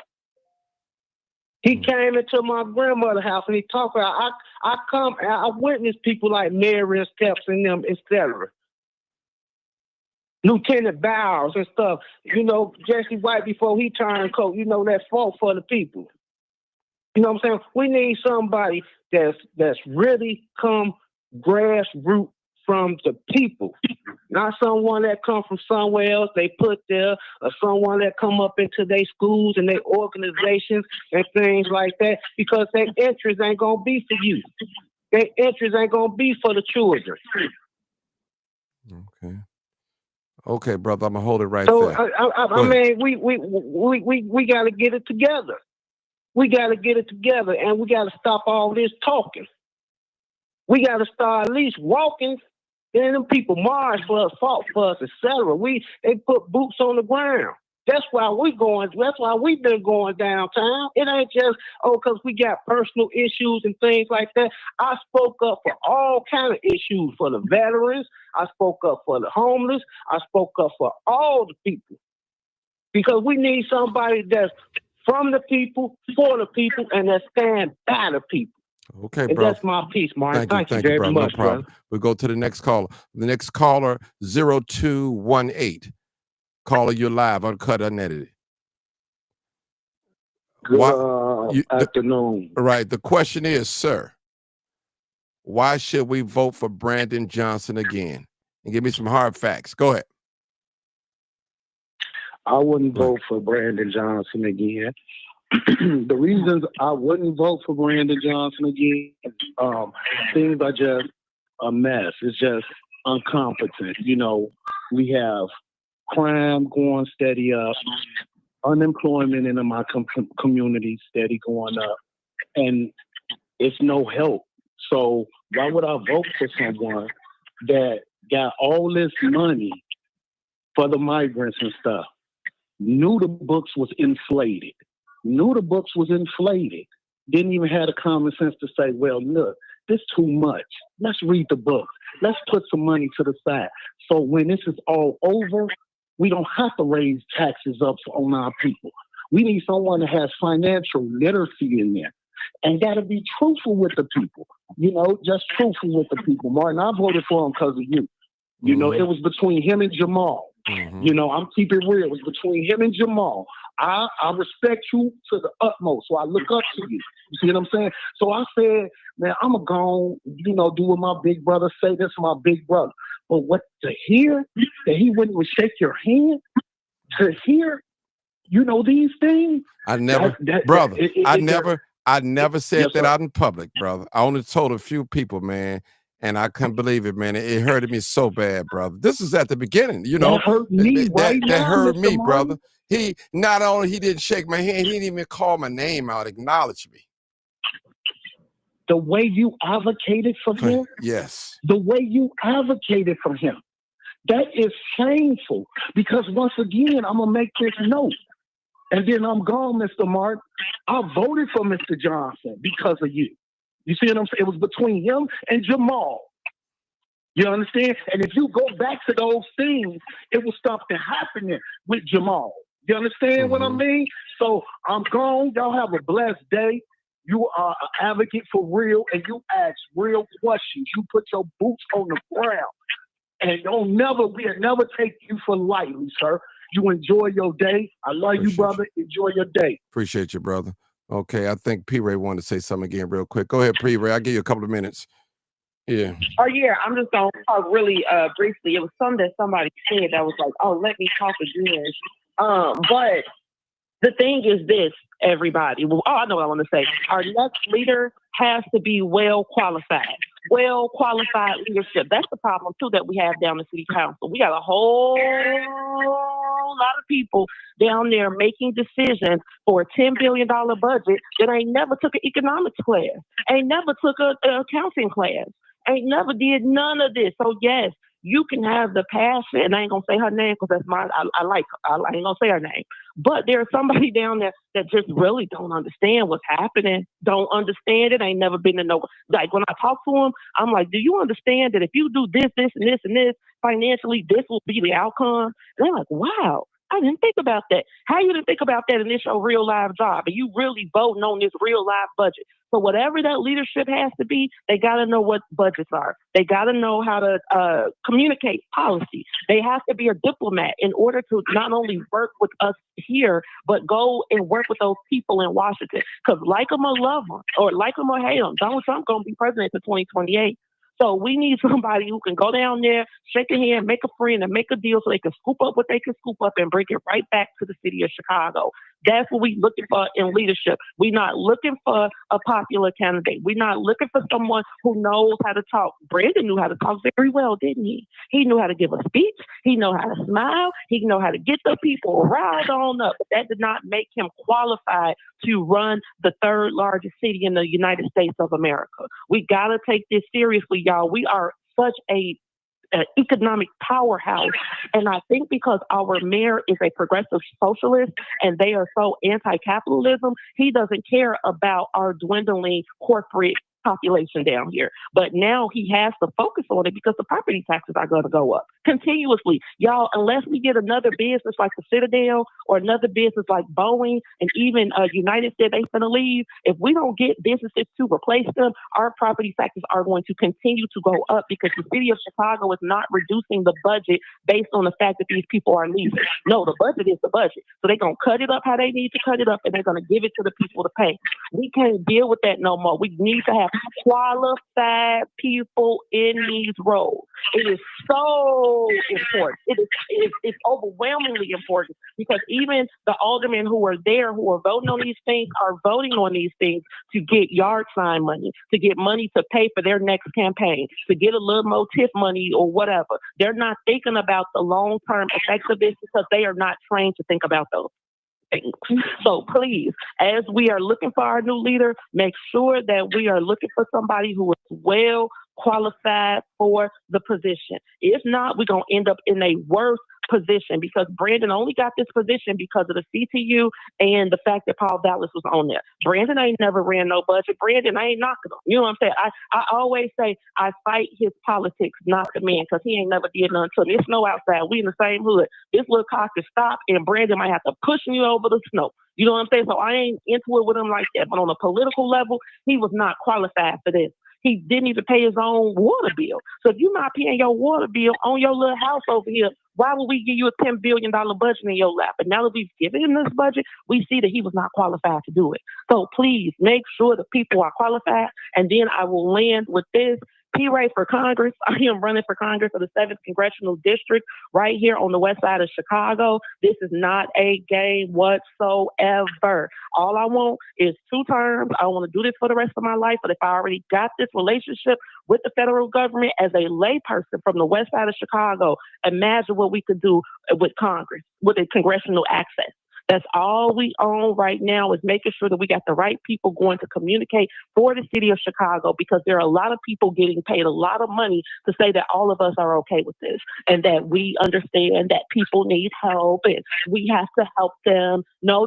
He came into my grandmother's house and he talked about, I witnessed people like Mary Steps and them, etc. Lieutenant Bowers and stuff. You know, Jesse White before he turned coat, you know, that fought for the people. You know what I'm saying? We need somebody that's really come grassroots from the people. Not someone that come from somewhere else they put there, or someone that come up into their schools and their organizations and things like that, because their interest ain't going to be for you. Their interest ain't going to be for the children. Okay, brother, I'm going to hold it right there. I mean, we got to get it together. We got to get it together, and we got to stop all this talking. We got to start at least walking. Then them people marched for us, fought for us, etc. They put boots on the ground. That's why we've been going downtown. It ain't just, because we got personal issues and things like that. I spoke up for all kind of issues, for the veterans. I spoke up for the homeless. I spoke up for all the people. Because we need somebody that's from the people, for the people, and that stand by the people. Okay, and bro. That's my piece, Martin. Thank you very brother. much, No problem. brother. We'll go to the next caller. The next caller, 0218. Caller, you're live, uncut, unedited. Good afternoon. Right. The question is, sir, why should we vote for Brandon Johnson again? And give me some hard facts. Go ahead. I wouldn't vote for Brandon Johnson again. The reasons I wouldn't vote for Brandon Johnson again, things are just a mess. It's just incompetent. You know, we have crime going steady up, unemployment in my community steady going up, and it's no help. So why would I vote for someone that got all this money for the migrants and stuff? Knew the books was inflated. Didn't even have the common sense to say, well, look, this too much. Let's read the book. Let's put some money to the side. So when this is all over, we don't have to raise taxes up on our people. We need someone that has financial literacy in there and got to be truthful with the people. You know, just truthful with the people. Martin, I voted for him because of you. You know, it was between him and Jamal. You know, I'm keeping it real. It was between him and Jamal. I respect you to the utmost, so I look up to you. You see what I'm saying? So I said, man, I'm going to go, you know, do what my big brother say. This is my big brother. But what to hear that he wouldn't even shake your hand, to hear, you know, these things. I never, I never said that out in public, brother. I only told a few people, man. And I couldn't believe it, man. It hurted me so bad, brother. This is at the beginning, you know. That hurt me that hurt me, Martin. brother. He not only he didn't shake my hand, he didn't even call my name out, acknowledge me. The way you advocated for him, yes. The way you advocated for him, that is shameful. Because once again, I'm gonna make this note, and then I'm gone, Mr. Martin. I voted for Mr. Johnson because of you. You see what I'm saying? It was between him and Jamal. You understand? And if you go back to those things, it will stop the happening with Jamal. You understand what I mean? So I'm gone. Y'all have a blessed day. You are an advocate for real, and you ask real questions. You put your boots on the ground, and we'll never take you for lightly, sir. You enjoy your day. I love you, brother. Enjoy your day. Appreciate you, brother. Okay, I think P. Ray wanted to say something again real quick. Go ahead, P. Ray. I'll give you a couple of minutes. Yeah. Oh, yeah. I'm just going to talk really briefly. It was something that somebody said that was like, oh, let me talk again. But the thing is this, everybody. Well, I know what I want to say. Our next leader has to be well qualified leadership. That's the problem, too, that we have down the city council. We got a whole lot of people down there making decisions for a $10 billion budget that ain't never took an economics class, ain't never took an accounting class, ain't never did none of this. So, yes, you can have the passion, and I ain't going to say her name because that's mine. I like her. I ain't going to say her name. But there's somebody down there that just really don't understand what's happening, don't understand it, ain't never been to know. Like, when I talk to them, I'm like, do you understand that if you do this, this, and this, and this, financially, this will be the outcome? And they're like, wow, I didn't think about that. How you didn't think about that in this your real life job? And you really voting on this real life budget. So whatever that leadership has to be, they got to know what budgets are. They got to know how to communicate policy. They have to be a diplomat in order to not only work with us here, but go and work with those people in Washington. Because like them or love them, or like them or hate them, Donald Trump going to be president in 2028. So we need somebody who can go down there, shake a hand, make a friend, and make a deal so they can scoop up what they can scoop up and bring it right back to the city of Chicago. That's what we're looking for in leadership. We're not looking for a popular candidate. We're not looking for someone who knows how to talk. Brandon knew how to talk very well, didn't he? He knew how to give a speech. He knew how to smile. He knew how to get the people riled on up. But that did not make him qualified to run the third largest city in the United States of America. We got to take this seriously, y'all. We are such an economic powerhouse. And I think because our mayor is a progressive socialist and they are so anti-capitalism, he doesn't care about our dwindling corporate population down here. But now he has to focus on it because the property taxes are going to go up continuously. Y'all, unless we get another business like the Citadel or another business like Boeing and even United said they're going to leave, if we don't get businesses to replace them, our property taxes are going to continue to go up because the city of Chicago is not reducing the budget based on the fact that these people are leaving. No, the budget is the budget. So they're going to cut it up how they need to cut it up and they're going to give it to the people to pay. We can't deal with that no more. We need to have qualified people in these roles. It is so important. It's overwhelmingly important because even the aldermen who are there, who are voting on these things, are voting on these things to get yard sign money, to get money to pay for their next campaign, to get a little more TIF money or whatever. They're not thinking about the long-term effects of this because they are not trained to think about those things. So please, as we are looking for our new leader, make sure that we are looking for somebody who is well qualified for the position. If not, we're going to end up in a worse position because Brandon only got this position because of the CTU and the fact that Paul Vallis was on there. Brandon ain't never ran no budget. Brandon ain't knocking him. You know what I'm saying? I always say I fight his politics, not the man, because he ain't never did nothing to me. It's snow outside. We in the same hood. This little cock can stop and Brandon might have to push me over the snow. You know what I'm saying? So I ain't into it with him like that. But on a political level, he was not qualified for this. He didn't even pay his own water bill. So if you're not paying your water bill on your little house over here, why would we give you a $10 billion budget in your lap? And now that we've given him this budget, we see that he was not qualified to do it. So please make sure that people are qualified. And then I will land with this. P. Ray for Congress. I am running for Congress of the 7th Congressional District right here on the west side of Chicago. This is not a game whatsoever. All I want is 2 terms. I want to do this for the rest of my life. But if I already got this relationship with the federal government as a layperson from the west side of Chicago, imagine what we could do with Congress, with a congressional access. That's all we own right now is making sure that we got the right people going to communicate for the city of Chicago because there are a lot of people getting paid a lot of money to say that all of us are okay with this and that we understand that people need help and we have to help them. No,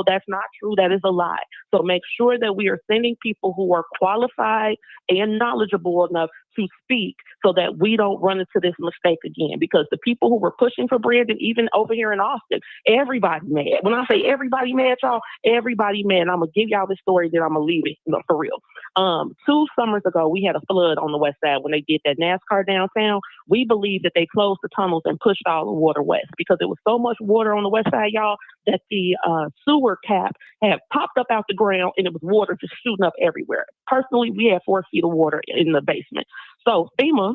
that's not true. That is a lie. So make sure that we are sending people who are qualified and knowledgeable enough to speak so that we don't run into this mistake again. Because the people who were pushing for Brandon, even over here in Austin, everybody mad. When I say everybody mad, y'all, everybody mad. I'm going to give y'all this story, then I'm going to leave it, for real. 2 summers ago, we had a flood on the west side when they did that NASCAR downtown. We believe that they closed the tunnels and pushed all the water west because there was so much water on the west side, y'all, that the sewer cap had popped up out the ground and it was water just shooting up everywhere. Personally, we had 4 feet of water in the basement. So FEMA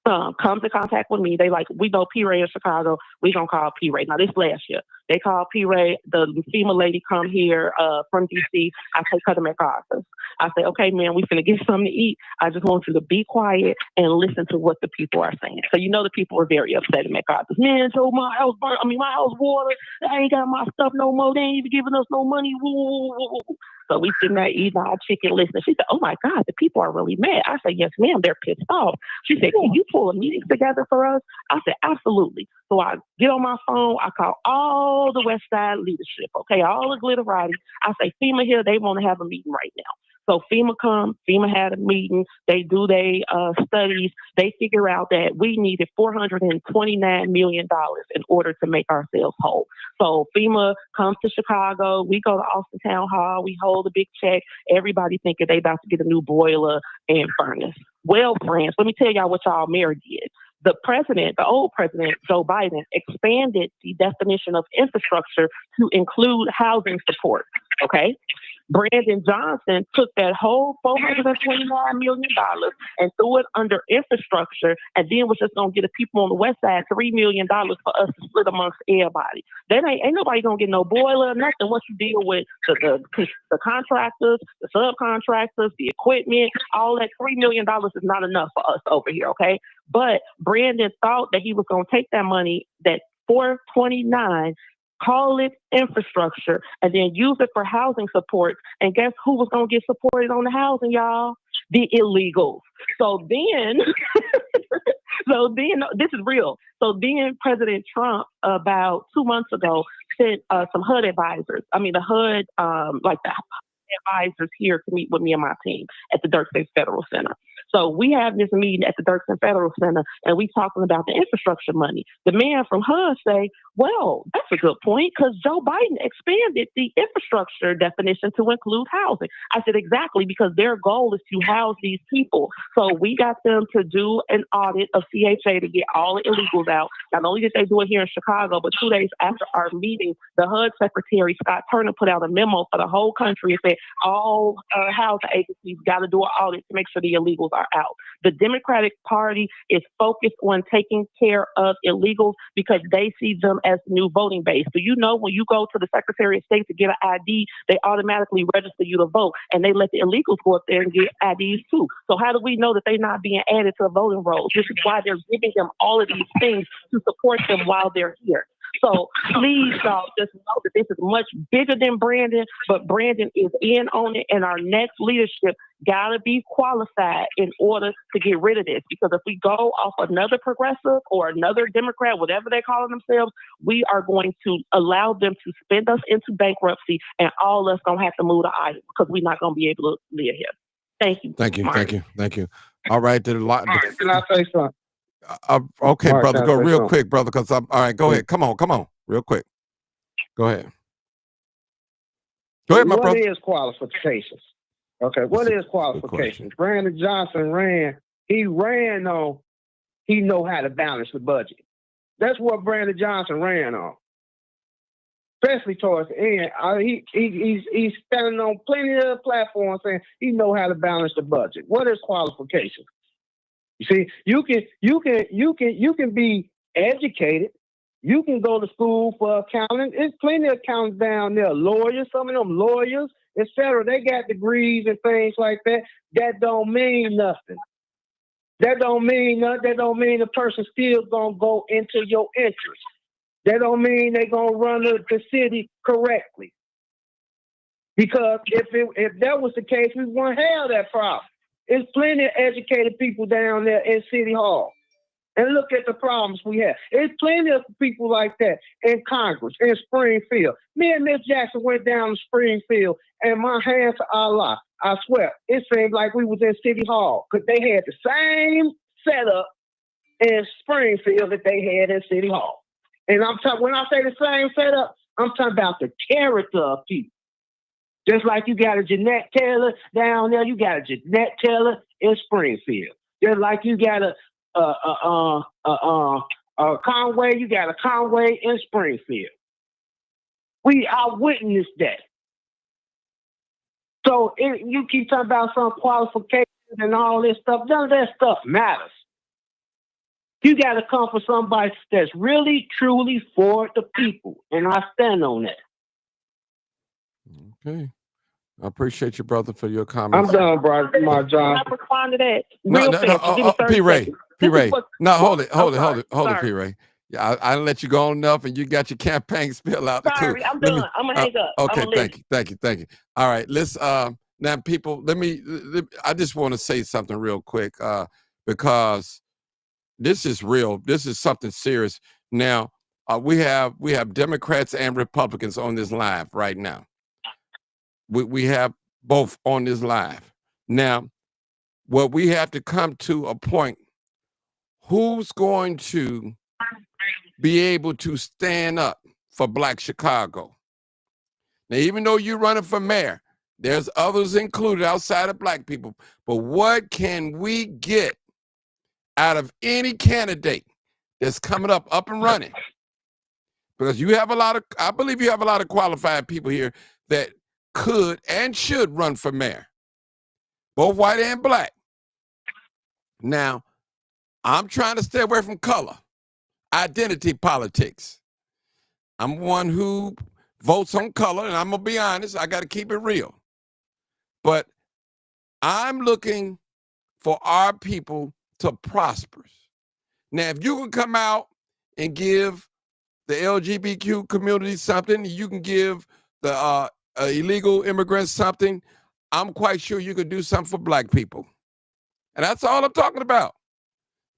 comes in contact with me. They like, we know P. Ray in Chicago. We gonna call P. Ray. Now this last year, they called P. Ray. The FEMA lady come here from DC. I take her to MacArthur's. I say, okay, man, we finna get something to eat. I just want you to be quiet and listen to what the people are saying. So you know the people are very upset at MacArthur's. Man, so my house burnt. My house water. I ain't got my stuff no more. They ain't even giving us no money. Woo, woo, woo, woo. So we sitting there eating our chicken listening. She said, oh my God, the people are really mad. I said, yes, ma'am, they're pissed off. She said, can you pull a meeting together for us? I said, absolutely. So I get on my phone. I call all the West Side leadership, okay, all the glitterati. I say, FEMA here, they want to have a meeting right now. So FEMA come, FEMA had a meeting, they do their studies, they figure out that we needed $429 million in order to make ourselves whole. So FEMA comes to Chicago, we go to Austin Town Hall, we hold a big check, everybody thinking they about to get a new boiler and furnace. Well, friends, let me tell y'all what y'all mayor did. The old president, Joe Biden, expanded the definition of infrastructure to include housing support, okay? Brandon Johnson took that whole $429 million and threw it under infrastructure and then was just going to get the people on the west side $3 million for us to split amongst everybody. That ain't nobody going to get no boiler, nothing once you deal with the contractors, the subcontractors, the equipment, all that $3 million is not enough for us over here, okay? But Brandon thought that he was going to take that money, that 429, call it infrastructure, and then use it for housing support. And guess who was going to get supported on the housing, y'all? The illegals. So then, this is real. So then President Trump, about 2 months ago, sent some HUD advisors. The HUD, the advisors here to meet with me and my team at the Dirk State Federal Center. So we have this meeting at the Dirksen Federal Center, and we talking about the infrastructure money. The man from HUD say, well, that's a good point, because Joe Biden expanded the infrastructure definition to include housing. I said, exactly, because their goal is to house these people. So we got them to do an audit of CHA to get all the illegals out. Not only did they do it here in Chicago, but 2 days after our meeting, the HUD Secretary, Scott Turner, put out a memo for the whole country and said all housing agencies got to do an audit to make sure the illegals are out. The Democratic Party is focused on taking care of illegals because they see them as new voting base. So you know, when you go to the Secretary of State to get an ID, they automatically register you to vote, and they let the illegals go up there and get IDs too. So how do we know that they're not being added to the voting rolls? This is why they're giving them all of these things to support them while they're here. So please, y'all, just know that this is much bigger than Brandon, but Brandon is in on it, and our next leadership gotta be qualified in order to get rid of this. Because if we go off another progressive or another Democrat, whatever they're calling themselves, we are going to allow them to spend us into bankruptcy, and all of us gonna have to move to Iowa because we're not gonna be able to live here. Thank you. Thank you. Mark. Thank you. Thank you. All right. All right, can I say something? Okay, All right, brother, can I go say real something? quick, brother, because I'm all right. Go ahead. Come on, real quick. Go ahead. Go ahead, my What brother. is qualifications? Okay, what That's a is good qualifications? Brandon Johnson ran. He ran on. He know how to balance the budget. That's what Brandon Johnson ran on. Especially towards the end, he's standing on plenty of platforms saying he know how to balance the budget. What is qualifications? You see, you can be educated. You can go to school for accounting. There's plenty of accountants down there, lawyers, some of them lawyers, etc. They got degrees and things like that. That don't mean nothing. That don't mean nothing. That don't mean the person still gonna go into your interest. That don't mean they gonna run the city correctly. Because if that was the case, we wouldn't have that problem. There's plenty of educated people down there in City Hall. And look at the problems we have. There's plenty of people like that in Congress, in Springfield. Me and Miss Jackson went down to Springfield, and my hands to Allah, I swear, it seemed like we was in City Hall because they had the same setup in Springfield that they had in City Hall. And when I say the same setup, I'm talking about the character of people. Just like you got a Jeanette Taylor down there, you got a Jeanette Taylor in Springfield. Just like you got a Conway, you got a Conway in Springfield. I witnessed that. So you keep talking about some qualifications and all this stuff. None of that stuff matters. You got to come for somebody that's really, truly for the people, and I stand on that. Okay. I appreciate you, brother, for your I'm comments. done, brother. My job. I respond to that No, real no, fast. no. Give me 30 P. Ray. seconds. P. This is Ray. what- No, hold it, Sorry. P. Ray. Yeah, I let you go on enough, and you got your campaign spill out. Sorry, I'm done. I'm gonna hang up. Okay, I'ma leave. thank you. All right, let's now, people. I just want to say something real quick because this is real. This is something serious. Now, we have Democrats and Republicans on this live right now. We have both on this live. Now, what we have to come to a point, who's going to be able to stand up for Black Chicago? Now, even though you're running for mayor, there's others included outside of Black people, but what can we get out of any candidate that's coming up and running? Because I believe you have a lot of qualified people here that could and should run for mayor, both white and Black. Now, I'm trying to stay away from color, identity politics. I'm one who votes on color, and I'm going to be honest, I got to keep it real. But I'm looking for our people to prosper. Now, if you can come out and give the LGBTQ community something, you can give the illegal immigrants something, I'm quite sure you could do something for Black people. And that's all I'm talking about.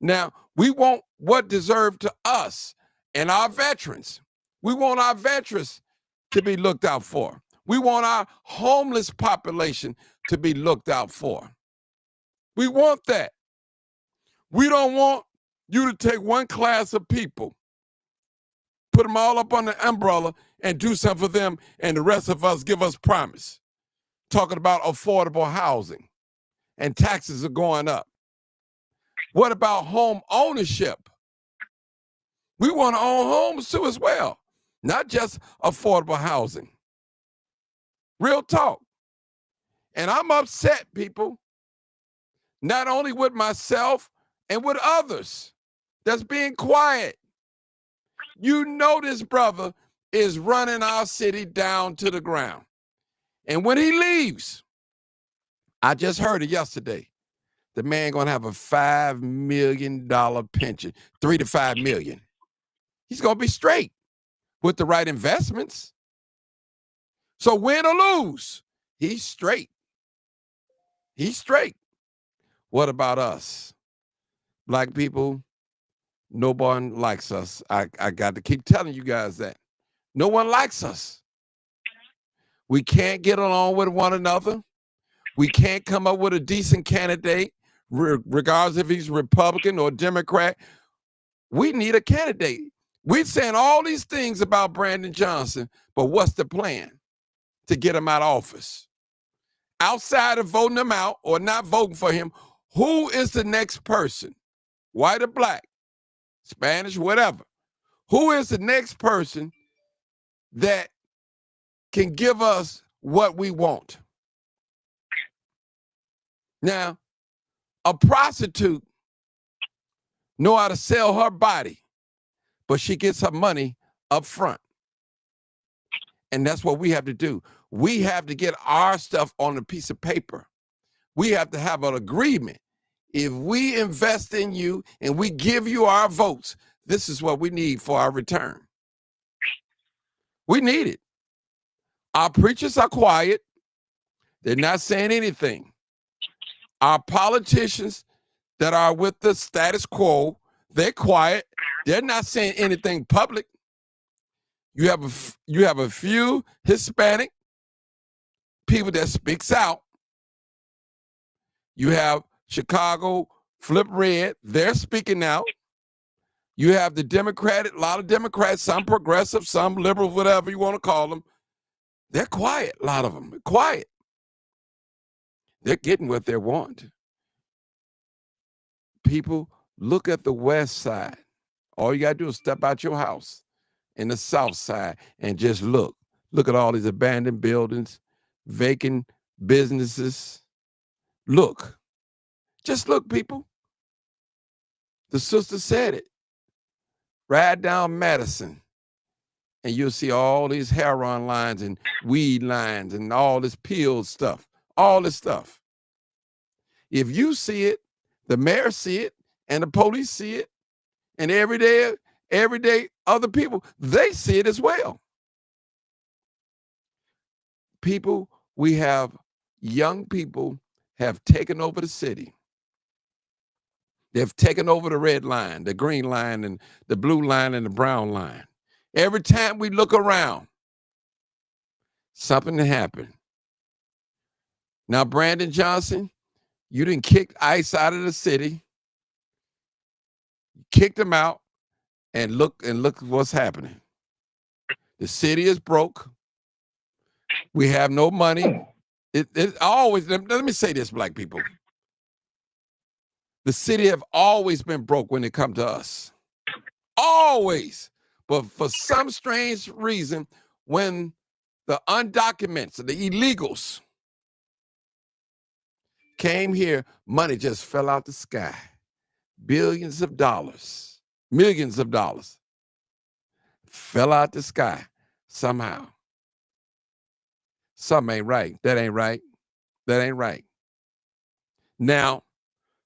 Now, we want what deserved to us and our veterans. We want our veterans to be looked out for. We want our homeless population to be looked out for. We want that. We don't want you to take one class of people, put them all up on the umbrella and do something for them, and the rest of us give us promise. Talking about affordable housing and taxes are going up. What about home ownership? We want to own homes too as well, not just affordable housing. Real talk. And I'm upset, people, not only with myself and with others that's being quiet. You know this brother is running our city down to the ground. And when he leaves, I just heard it yesterday, the man gonna have a $5 million pension, $3 to $5 million. He's gonna be straight with the right investments. So win or lose, he's straight. He's straight. What about us? Black people, no one likes us. I got to keep telling you guys that. No one likes us. We can't get along with one another. We can't come up with a decent candidate, regardless if he's Republican or Democrat. We need a candidate. We're saying all these things about Brandon Johnson, but what's the plan to get him out of office? Outside of voting him out or not voting for him, who is the next person, white or black, Spanish, whatever? Who is the next person that can give us what we want? Now, a prostitute know how to sell her body, but she gets her money up front. And that's what we have to do. We have to get our stuff on a piece of paper. We have to have an agreement. If we invest in you and we give you our votes, this is what we need for our return. We need it. Our preachers are quiet. They're not saying anything. Our politicians that are with the status quo, they're quiet. They're not saying anything public. You have a few Hispanic people that speaks out. You have Chicago Flip Red, they're speaking out. You have the Democratic, a lot of Democrats, some progressive, some liberal, whatever you want to call them. They're quiet, a lot of them, quiet. They're getting what they want. People, look at the west side. All you got to do is step out your house in the south side and just look. Look at all these abandoned buildings, vacant businesses. Look. Just look, people. The sister said it. Ride down Madison, and you'll see all these heroin lines and weed lines and all this pill stuff, all this stuff. If you see it, the mayor see it, and the police see it, and everyday other people, they see it as well. People, we have young people have taken over the city. They've taken over the red line, the green line, and the blue line, and the brown line. Every time we look around, something happened. Now, Brandon Johnson, you didn't kick ICE out of the city, kicked him out, and look what's happening. The city is broke. We have no money. It always, let me say this, black people. The city have always been broke when it comes to us. Always. But for some strange reason, when the undocumented, the illegals came here, money just fell out the sky. Billions of dollars, millions of dollars fell out the sky somehow. Something ain't right. That ain't right. That ain't right. Now,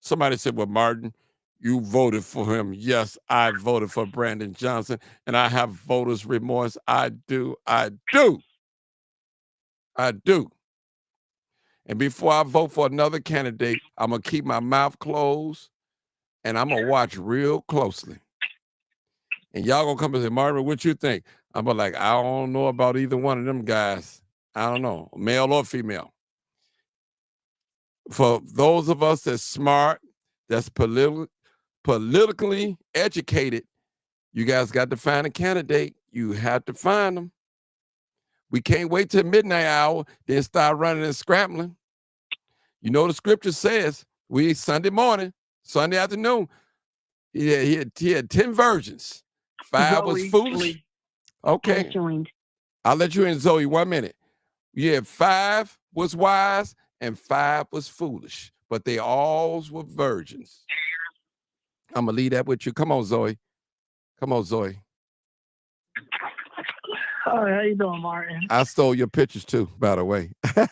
somebody said, well, Martin, you voted for him. Yes, I voted for Brandon Johnson, and I have voters' remorse. I do. And before I vote for another candidate, I'm going to keep my mouth closed, and I'm going to watch real closely. And y'all going to come and say, Martin, what you think? I'm like, I don't know about either one of them guys. I don't know, male or female. For those of us that's smart, that's politically educated, you guys got to find a candidate. You have to find them. We can't wait till midnight hour, then start running and scrambling. You know the scripture says we Sunday morning, Sunday afternoon. He had 10 virgins. 5 was foolish. Okay. I'll let you in, Zoe, 1 minute. Yeah, 5 was wise and 5 was foolish, but they all were virgins. I'm gonna leave that with you. Come on, Zoe. Come on, Zoe. All right, how you doing, Martin? I stole your pictures too, by the way. Go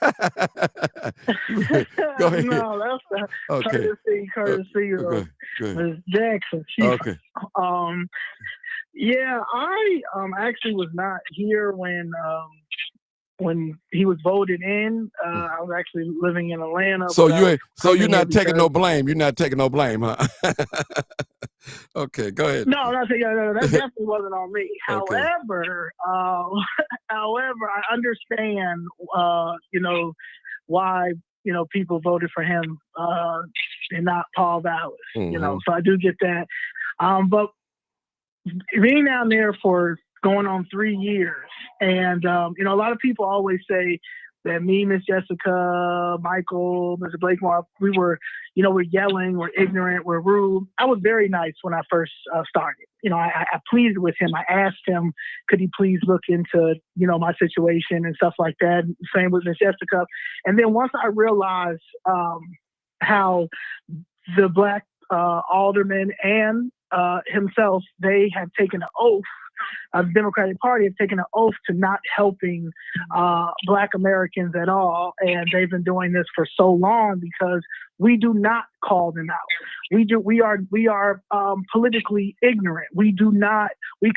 ahead. No, that's the courtesy of Ms. Jackson. Okay. Yeah, I actually was not here when he was voted in. I was actually living in Atlanta. So you're not taking no blame. You're not taking no blame, huh? Okay, go ahead. No, that definitely wasn't on me. Okay. However, I understand, why, people voted for him and not Paul Vallas, so I do get that. But being down there for going on 3 years, and, a lot of people always say that me, Miss Jessica, Michael, Mr. Blakemore, we were, we're yelling, we're ignorant, we're rude. I was very nice when I first started. I pleaded with him. I asked him, could he please look into, my situation and stuff like that. Same with Miss Jessica. And then once I realized how the Black alderman and himself, they have taken an oath, the Democratic Party have taken an oath to not helping Black Americans at all, and they've been doing this for so long because we do not call them out. We are politically ignorant. We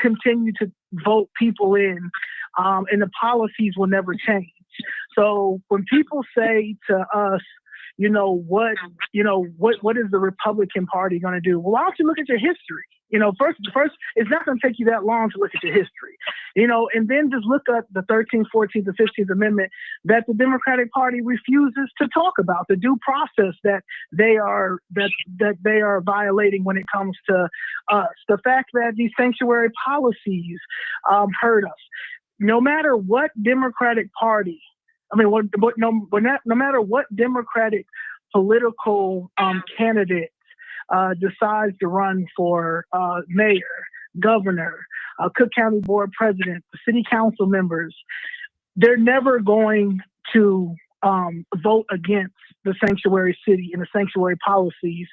continue to vote people in, and the policies will never change. So when people say to us, what is the Republican Party going to do? Well, why don't you look at your history? First, it's not going to take you that long to look at your history, and then just look at the 13th, 14th, and 15th Amendment that the Democratic Party refuses to talk about, the due process that they are violating when it comes to us. The fact that these sanctuary policies hurt us. No matter what Democratic Party, no matter what Democratic political candidate decides to run for mayor, governor, Cook County Board president, city council members, they're never going to vote against the sanctuary city and the sanctuary policies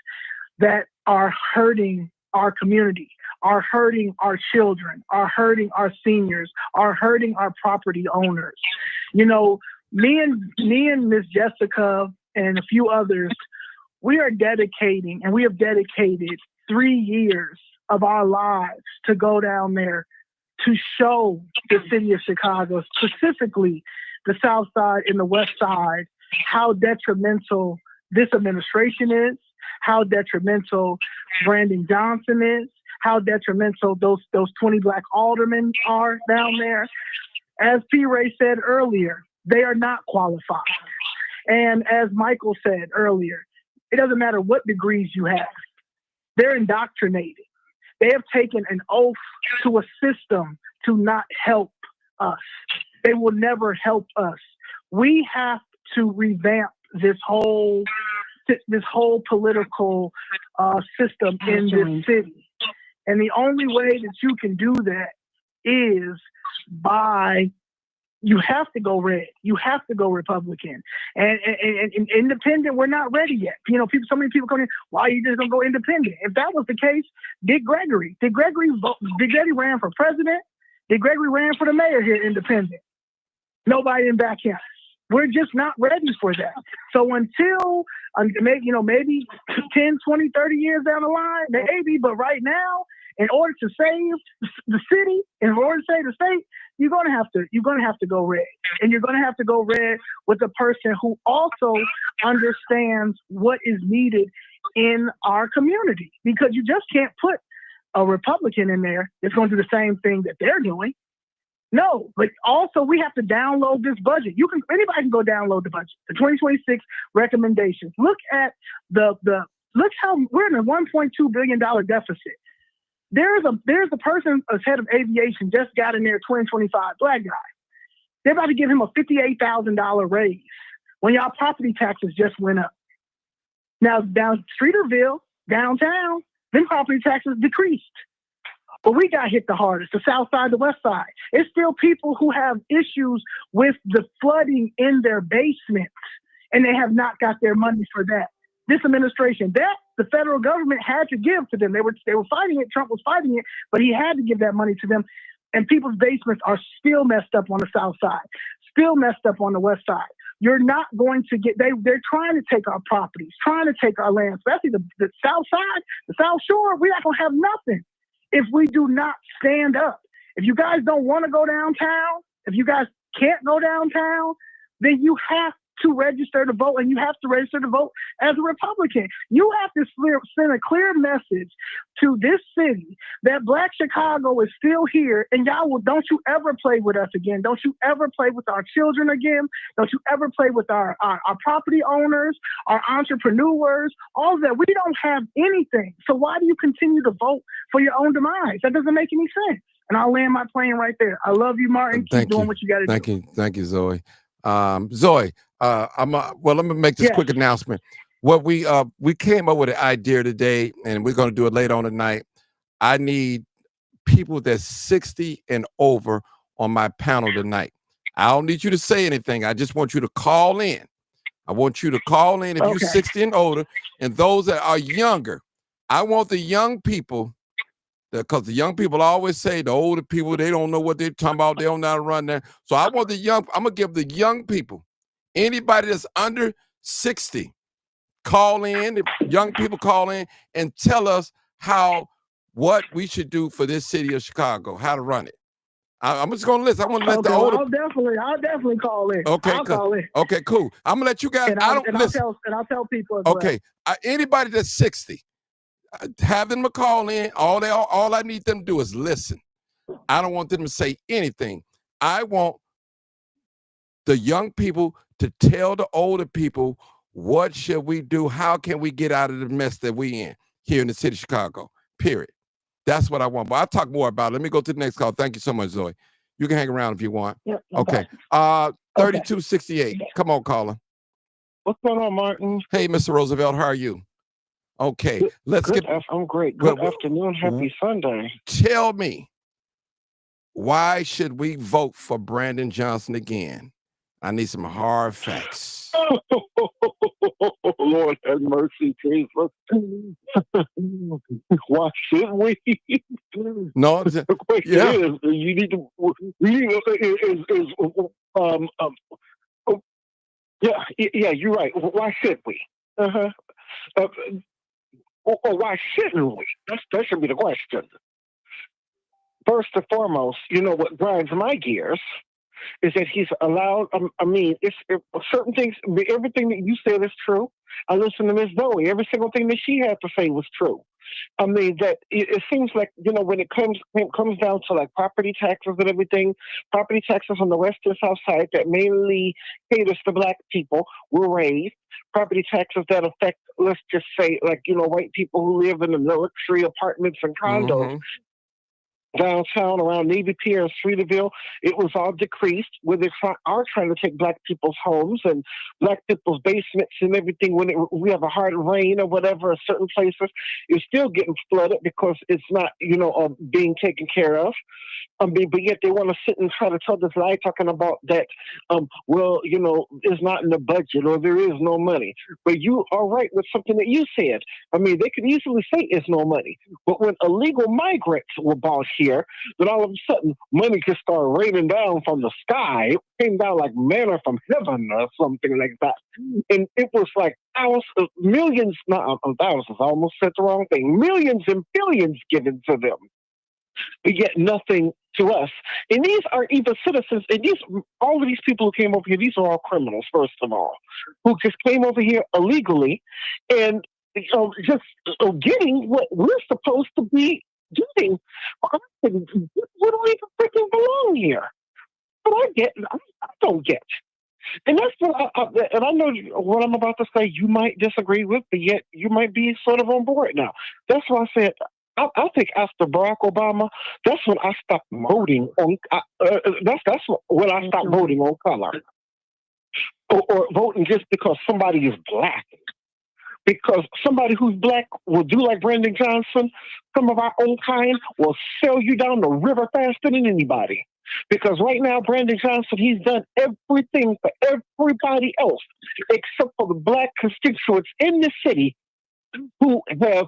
that are hurting our community, are hurting our children, are hurting our seniors, are hurting our property owners. Me and Miss Jessica and a few others, we have dedicated 3 years of our lives to go down there to show the city of Chicago, specifically the South Side and the West Side, how detrimental this administration is, how detrimental Brandon Johnson is, how detrimental those 20 Black aldermen are down there. As P. Ray said earlier, they are not qualified. And as Michael said earlier, it doesn't matter what degrees you have. They're indoctrinated. They have taken an oath to a system to not help us. They will never help us. We have to revamp this whole political system in this city. And the only way that you can do that is by you have to go red. You have to go Republican. And independent, we're not ready yet. So many people come in, why you just don't go independent? If that was the case, Dick Gregory ran for president. Dick Gregory ran for the mayor here independent. Nobody didn't back him. We're just not ready for that. So until maybe 10, 20, 30 years down the line, maybe, but right now, in order to save the city, in order to save the state, you're gonna have to go red, and you're gonna have to go red with a person who also understands what is needed in our community. Because you just can't put a Republican in there that's going to do the same thing that they're doing. No, but also we have to download this budget. Anybody can go download the budget, the 2026 recommendations. Look at look how we're in a $1.2 billion deficit. There's a person, as head of aviation, just got in there 2025, black guy. They're about to give him a $58,000 raise when y'all property taxes just went up. Now down Streeterville, downtown, then property taxes decreased. But we got hit the hardest, the south side, the west side. It's still people who have issues with the flooding in their basements, and they have not got their money for that. This administration, that the federal government had to give to them. They were fighting it. Trump was fighting it, but he had to give that money to them. And people's basements are still messed up on the south side, still messed up on the west side. You're not going to get, they're trying to take our properties, trying to take our land, especially the south side, the South Shore. We're not going to have nothing if we do not stand up. If you guys don't want to go downtown, if you guys can't go downtown, then you have to register to vote, and you have to register to vote as a Republican. You have to send a clear message to this city that Black Chicago is still here, and don't you ever play with us again. Don't you ever play with our children again. Don't you ever play with our property owners, our entrepreneurs, all of that. We don't have anything. So why do you continue to vote for your own demise? That doesn't make any sense. And I'll land my plane right there. I love you, Martin. Keep doing what you got to do. Thank you, Zoe. Zoe, let me make this quick announcement. What we came up with an idea today, and we're going to do it later on tonight. I need people that's 60 and over on my panel tonight. I don't need you to say anything. I just want you to call in. I want you to call in if you're 60 and older, and those that are younger. I want the young people, because the young people always say the older people, they don't know what they're talking about. They don't know how to run there. So I'm going to give the young people, anybody that's under 60, call in. If young people call in and tell us what we should do for this city of Chicago, how to run it. I'm just going to listen. I want to let the older. I'll definitely call in. Okay, I'll call in. Okay, cool. I'm going to let you guys. I'll tell people as well. Anybody that's 60. Have them call in. All I need them to do is listen. I don't want them to say anything. I want the young people to tell the older people, what should we do? How can we get out of the mess that we in here in the city of Chicago? Period. That's what I want. But I'll talk more about it. Let me go to the next call. Thank you so much, Zoe. You can hang around if you want. Yep, okay. 3268. Come on, caller. What's going on, Martin? Hey, Mr. Roosevelt. How are you? Okay, I'm great. Good afternoon. Happy Sunday. Tell me, why should we vote for Brandon Johnson again? I need some hard facts. Lord have mercy, Jesus. Why should we? No, the question is, you need to. You're right. Why should we? Or why shouldn't we? That should be the question. First and foremost, what grinds my gears is that he's allowed. It's certain things. Everything that you said is true. I listened to Ms. Zoe. Every single thing that she had to say was true. That it seems like when it comes down to like property taxes and everything, property taxes on the west and south side that mainly caters to Black people were raised. Property taxes that affect, let's just say, white people who live in the luxury apartments and condos. Downtown around Navy Pier and Streeterville, it was all decreased, where they are trying to take Black people's homes and Black people's basements and everything. When we have a hard rain or whatever in certain places, it's still getting flooded because it's not, being taken care of. But yet they want to sit and try to tell this lie talking about that, it's not in the budget or there is no money. But you are right with something that you said. They could easily say it's no money. But when illegal migrants were bought here, then all of a sudden money just started raining down from the sky. It came down like manna from heaven or something like that. And it was like millions, not thousands, I almost said the wrong thing, millions and billions given to them. But yet nothing to us. And these are even citizens, and all of these people who came over here, these are all criminals, first of all, who just came over here illegally and just getting what we're supposed to be getting. We don't even freaking belong here. what I get. I don't get. And that's what and I know what I'm about to say you might disagree with, but yet you might be sort of on board now. That's why I said I think after Barack Obama, that's when I stopped voting on. That's when I stopped voting on color or voting just because somebody is black. Because somebody who's black will do like Brandon Johnson. Some of our own kind will sell you down the river faster than anybody. Because right now, Brandon Johnson, he's done everything for everybody else except for the black constituents in the city who have,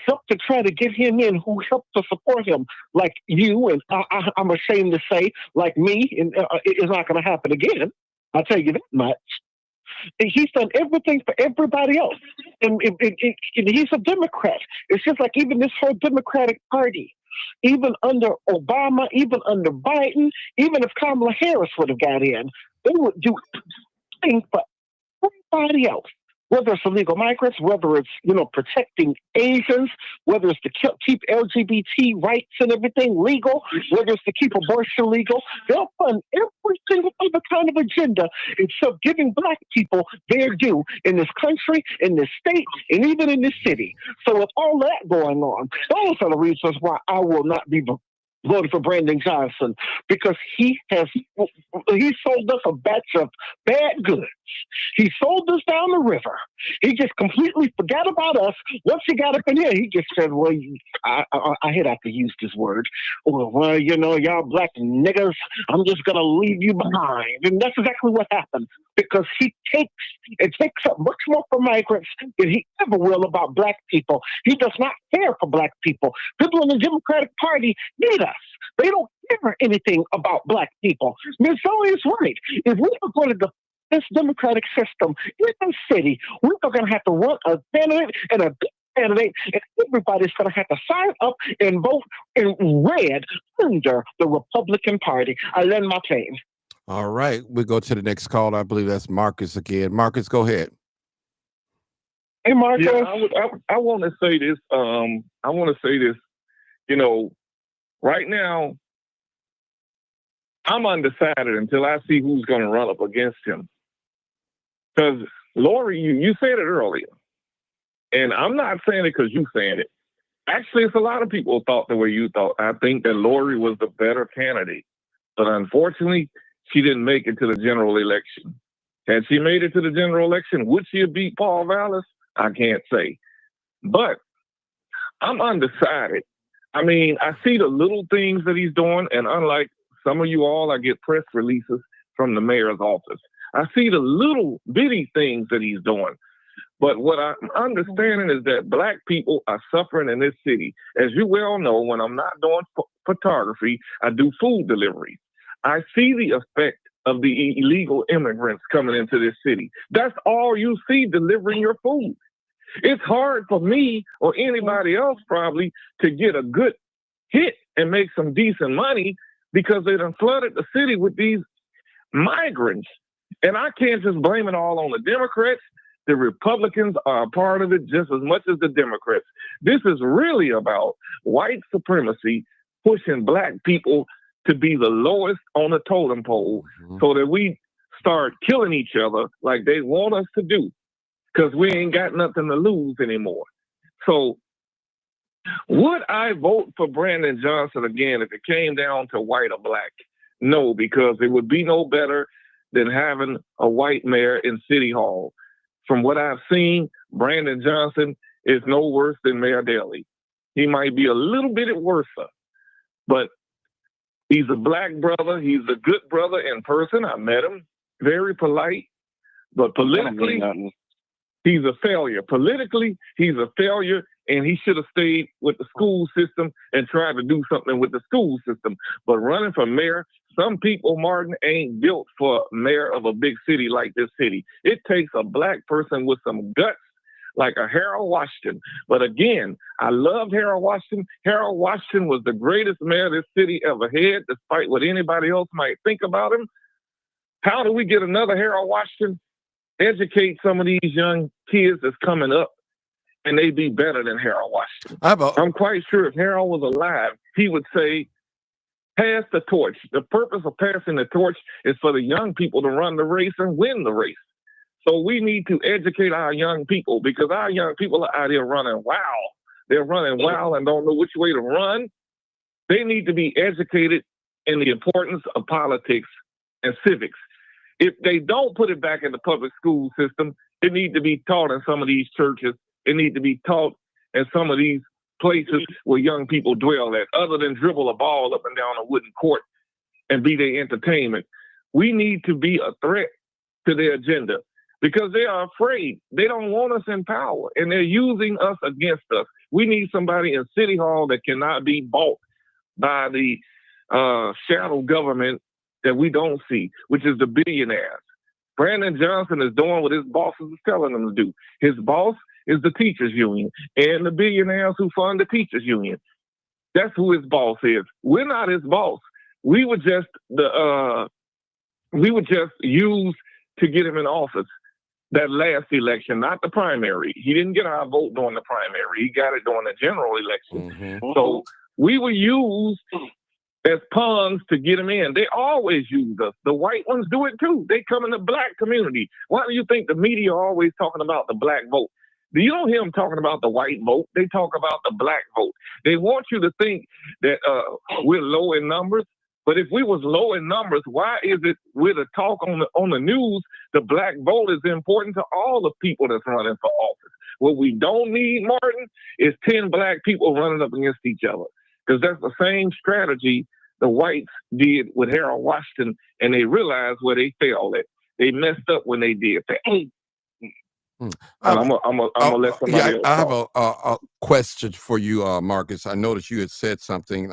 helped to try to get him in, who helped to support him, like you, and I'm ashamed to say, like me, and it's not going to happen again. I'll tell you that much. And he's done everything for everybody else. And he's a Democrat. It's just like even this whole Democratic Party, even under Obama, even under Biden, even if Kamala Harris would have got in, they would do things for everybody else. Whether it's illegal migrants, whether it's, protecting Asians, whether it's to keep LGBT rights and everything legal, whether it's to keep abortion legal, they'll fund every single other kind of agenda except giving black people their due in this country, in this state, and even in this city. So with all that going on, those are the reasons why I will not be voting for Brandon Johnson, because he sold us a batch of bad goods. He sold us down the river. He just completely forgot about us. Once he got up in here, he just said, well, I had to use this word. Well, y'all black niggas, I'm just going to leave you behind. And that's exactly what happened, because he takes up much more for migrants than he ever will about black people. He does not care for black people. People in the Democratic Party need us. They don't care anything about black people. Ms. Zoe is right. If we are going to this democratic system in the city, we're going to have to run a candidate and a candidate, and everybody's going to have to sign up and vote in red under the Republican Party. I lend my plane. All right. We go to the next call. I believe that's Marcus again. Marcus, go ahead. Hey, Marcus. Yeah, I want to say this. Right now, I'm undecided until I see who's going to run up against him. Because, Lori, you said it earlier, and I'm not saying it because you saying it. Actually, it's a lot of people thought the way you thought. I think that Lori was the better candidate. But unfortunately, she didn't make it to the general election. Had she made it to the general election, would she have beat Paul Vallis? I can't say. But I'm undecided. I mean, I see the little things that he's doing, and unlike some of you all, I get press releases from the mayor's office. I see the little bitty things that he's doing. But what I'm understanding is that black people are suffering in this city. As you well know, when I'm not doing photography, I do food delivery. I see the effect of the illegal immigrants coming into this city. That's all you see, delivering your food. It's hard for me or anybody else probably to get a good hit and make some decent money because they done flooded the city with these migrants. And I can't just blame it all on the Democrats. The Republicans are a part of it just as much as the Democrats. This is really about white supremacy pushing black people to be the lowest on the totem pole so that we start killing each other like they want us to do because we ain't got nothing to lose anymore. So would I vote for Brandon Johnson again if it came down to white or black? No, because it would be no better than having a white mayor in City Hall. From what I've seen, Brandon Johnson is no worse than Mayor Daley. He might be a little bit worse, but he's a black brother. He's a good brother in person. I met him. Very polite. But politically, he's a failure. Politically, he's a failure, and he should have stayed with the school system and tried to do something with the school system. But running for mayor, some people, Martin, ain't built for mayor of a big city like this city. It takes a black person with some guts like a Harold Washington. But again, I loved Harold Washington. Harold Washington was the greatest mayor this city ever had, despite what anybody else might think about him. How do we get another Harold Washington? Educate some of these young kids that's coming up, and they be better than Harold Washington. I'm quite sure if Harold was alive, he would say, Pass the torch. The purpose of passing the torch is for the young people to run the race and win the race. So we need to educate our young people, because our young people are out here running wild. They're running wild and don't know which way to run. They need to be educated in the importance of politics and civics. If they don't put it back in the public school system, it needs to be taught in some of these churches. It needs to be taught in some of these places where young people dwell at, other than dribble a ball up and down a wooden court and be their entertainment. We need to be a threat to their agenda, because they are afraid. They don't want us in power, and they're using us against us. We need somebody in City Hall that cannot be bought by the shadow government that we don't see, which is the billionaires. Brandon Johnson is doing what his bosses is telling him to do. His boss is the teachers union and the billionaires who fund the teachers union. That's who his boss is. We're not his boss. We were just used to get him in office that last election, not the primary. He didn't get our vote during the primary. He got it during the general election. Mm-hmm. So we were used as pawns to get him in. They always use us. The white ones do it too. They come in the black community. Why do you think the media are always talking about the black vote? Do you don't hear them talking about the white vote? They talk about the black vote. They want you to think that we're low in numbers. But if we was low in numbers, why is it with a talk on the news, the black vote is important to all the people that's running for office? What we don't need, Martin, is 10 black people running up against each other. Because that's the same strategy the whites did with Harold Washington, and they realized where they failed at. They messed up when they did that. I'm gonna let somebody else I have talk. a question for you, Marcus. I noticed you had said something.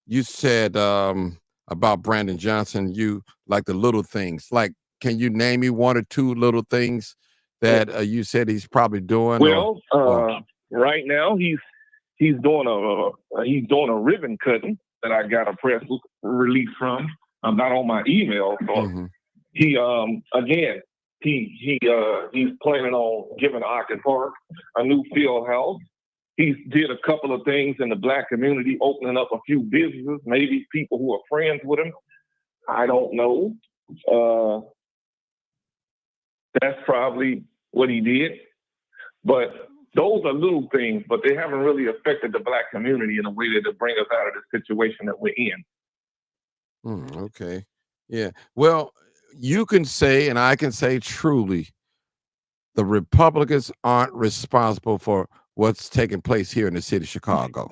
You said about Brandon Johnson, you like the little things. Like, can you name me one or two little things that you said he's probably doing? Well, right now he's doing a ribbon cutting that I got a press release from. I'm not on my email, but Mm-hmm. he again he's planning on giving Ogden Park a new field house. He did a couple of things in the black community, opening up a few businesses, maybe people who are friends with him. I don't know. That's probably what he did. But those are little things, but they haven't really affected the black community in a way that to bring us out of the situation that we're in. Okay. Yeah. Well, you can say, and I can say truly, the Republicans aren't responsible for what's taking place here in the city of Chicago.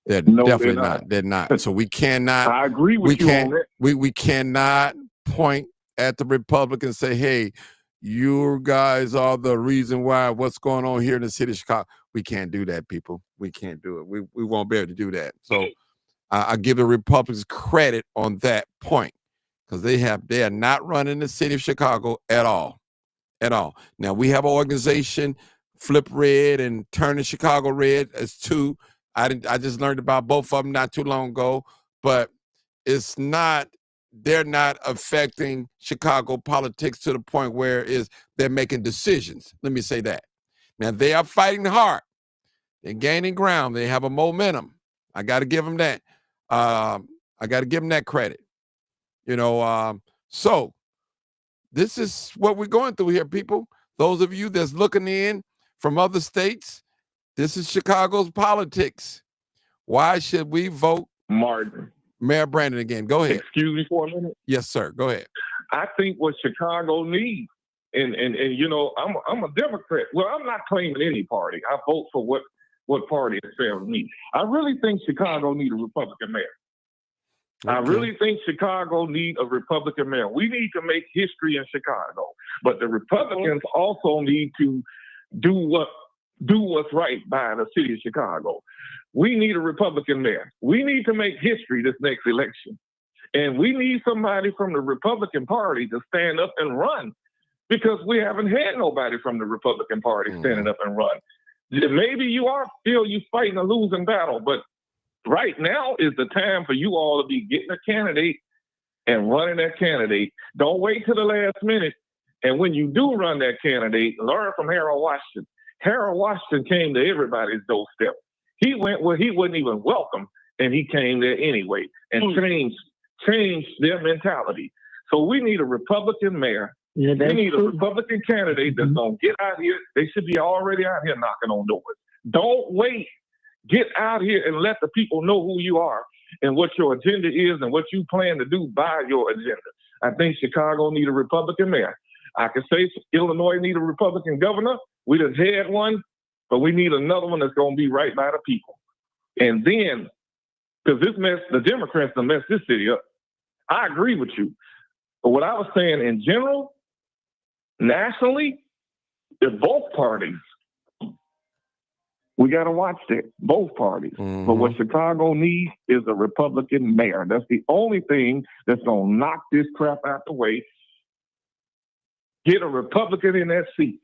They're definitely not. They're not. So we cannot. I agree with you on that. We cannot point at the Republicans and say, "Hey, you guys are the reason why what's going on here in the city of Chicago." We can't do that, people. We can't do it. We won't be able to do that. So I give the Republicans credit on that point, because they are not running the city of Chicago at all. Now we have an organization, Flip Red and Turning Chicago Red, as two. I just learned about both of them not too long ago, but they're not affecting Chicago politics to the point where they're making decisions. Let me say that. Now they are fighting hard. They're gaining ground. They have a momentum. I got to give them that. I got to give them that credit. So this is what we're going through here, people. Those of you that's looking in from other states, this is Chicago's politics. Why should we vote Martin? Mayor Brandon again? Go ahead. Excuse me for a minute. Yes, sir. Go ahead. I think what Chicago needs, and I'm a Democrat. Well, I'm not claiming any party. I vote for what party is fair with me. I really think Chicago needs a Republican mayor. Okay. I really think Chicago needs a Republican mayor. We need to make history in Chicago, but the Republicans also need to do what's right by the city of Chicago. We need a Republican mayor. We need to make history this next election. And we need somebody from the Republican Party to stand up and run, because we haven't had nobody from the Republican Party standing up and run. Maybe you fighting a losing battle, but right now is the time for you all to be getting a candidate and running that candidate. Don't wait till the last minute. And when you do run that candidate, learn from Harold Washington. Harold Washington came to everybody's doorstep. He went where he wasn't even welcome, and he came there anyway and changed their mentality. So we need a Republican mayor. Yeah, We need a Republican candidate that's going to get out here. They should be already out here knocking on doors. Don't wait. Get out here and let the people know who you are and what your agenda is and what you plan to do by your agenda. I think Chicago need a Republican mayor. I could say Illinois need a Republican governor. We just had one, but we need another one that's going to be right by the people. And then, because the Democrats have messed this city up. I agree with you. But what I was saying in general, nationally, they're both parties. We got to watch that, both parties. Mm-hmm. But what Chicago needs is a Republican mayor. That's the only thing that's going to knock this crap out the way. Get a Republican in that seat,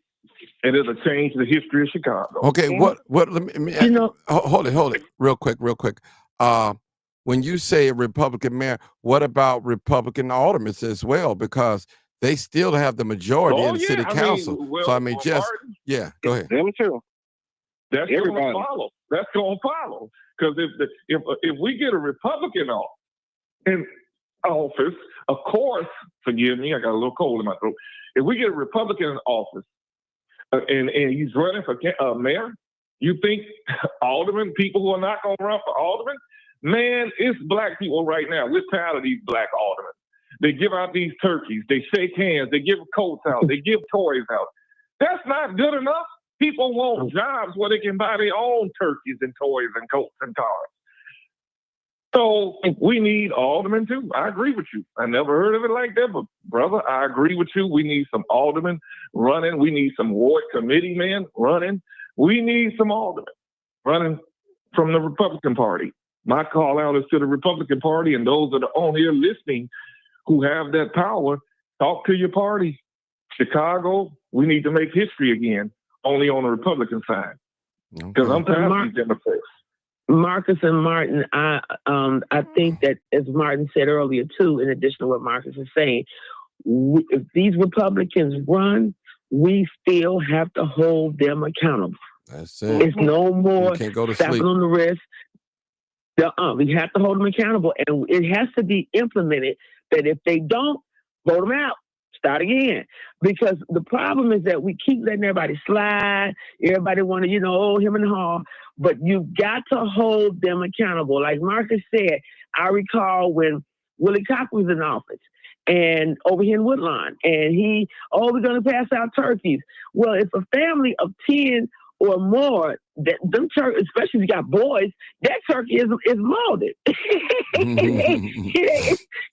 and it'll change the history of Chicago. Okay, what? Let me hold it, real quick. When you say a Republican mayor, what about Republican aldermen as well? Because they still have the majority in the city council. Martin, go ahead. Them too. That's going to follow. That's going to follow. Because if we get a Republican in office, of course, forgive me, I got a little cold in my throat. If we get a Republican in office and he's running for mayor, you think aldermen, people who are not going to run for aldermen, man, it's black people right now. We're tired of these black aldermen. They give out these turkeys. They shake hands. They give coats out. They give toys out. That's not good enough. People want jobs where they can buy their own turkeys and toys and coats and cars. So we need aldermen too. I agree with you. I never heard of it like that, but brother, I agree with you. We need some aldermen running. We need some ward committee men running. We need some aldermen running from the Republican Party. My call out is to the Republican Party and those that are on here listening who have that power. Talk to your party. Chicago, we need to make history again. Only on the Republican side, because I'm tired of these Democrats. Marcus and Martin, I think that, as Martin said earlier too, in addition to what Marcus is saying, if these Republicans run, we still have to hold them accountable. That's it. It's no more you can't go to slapping sleep on the wrist. We have to hold them accountable, and it has to be implemented that if they don't, vote them out. Start again. Because the problem is that we keep letting everybody slide. Everybody want to, him and haw. But you've got to hold them accountable. Like Marcus said, I recall when Willie Cox was in office and over here in Woodlawn, and we're going to pass out turkeys. Well, if a family of 10 or more, them turkeys, especially if you got boys, that turkey is molded. It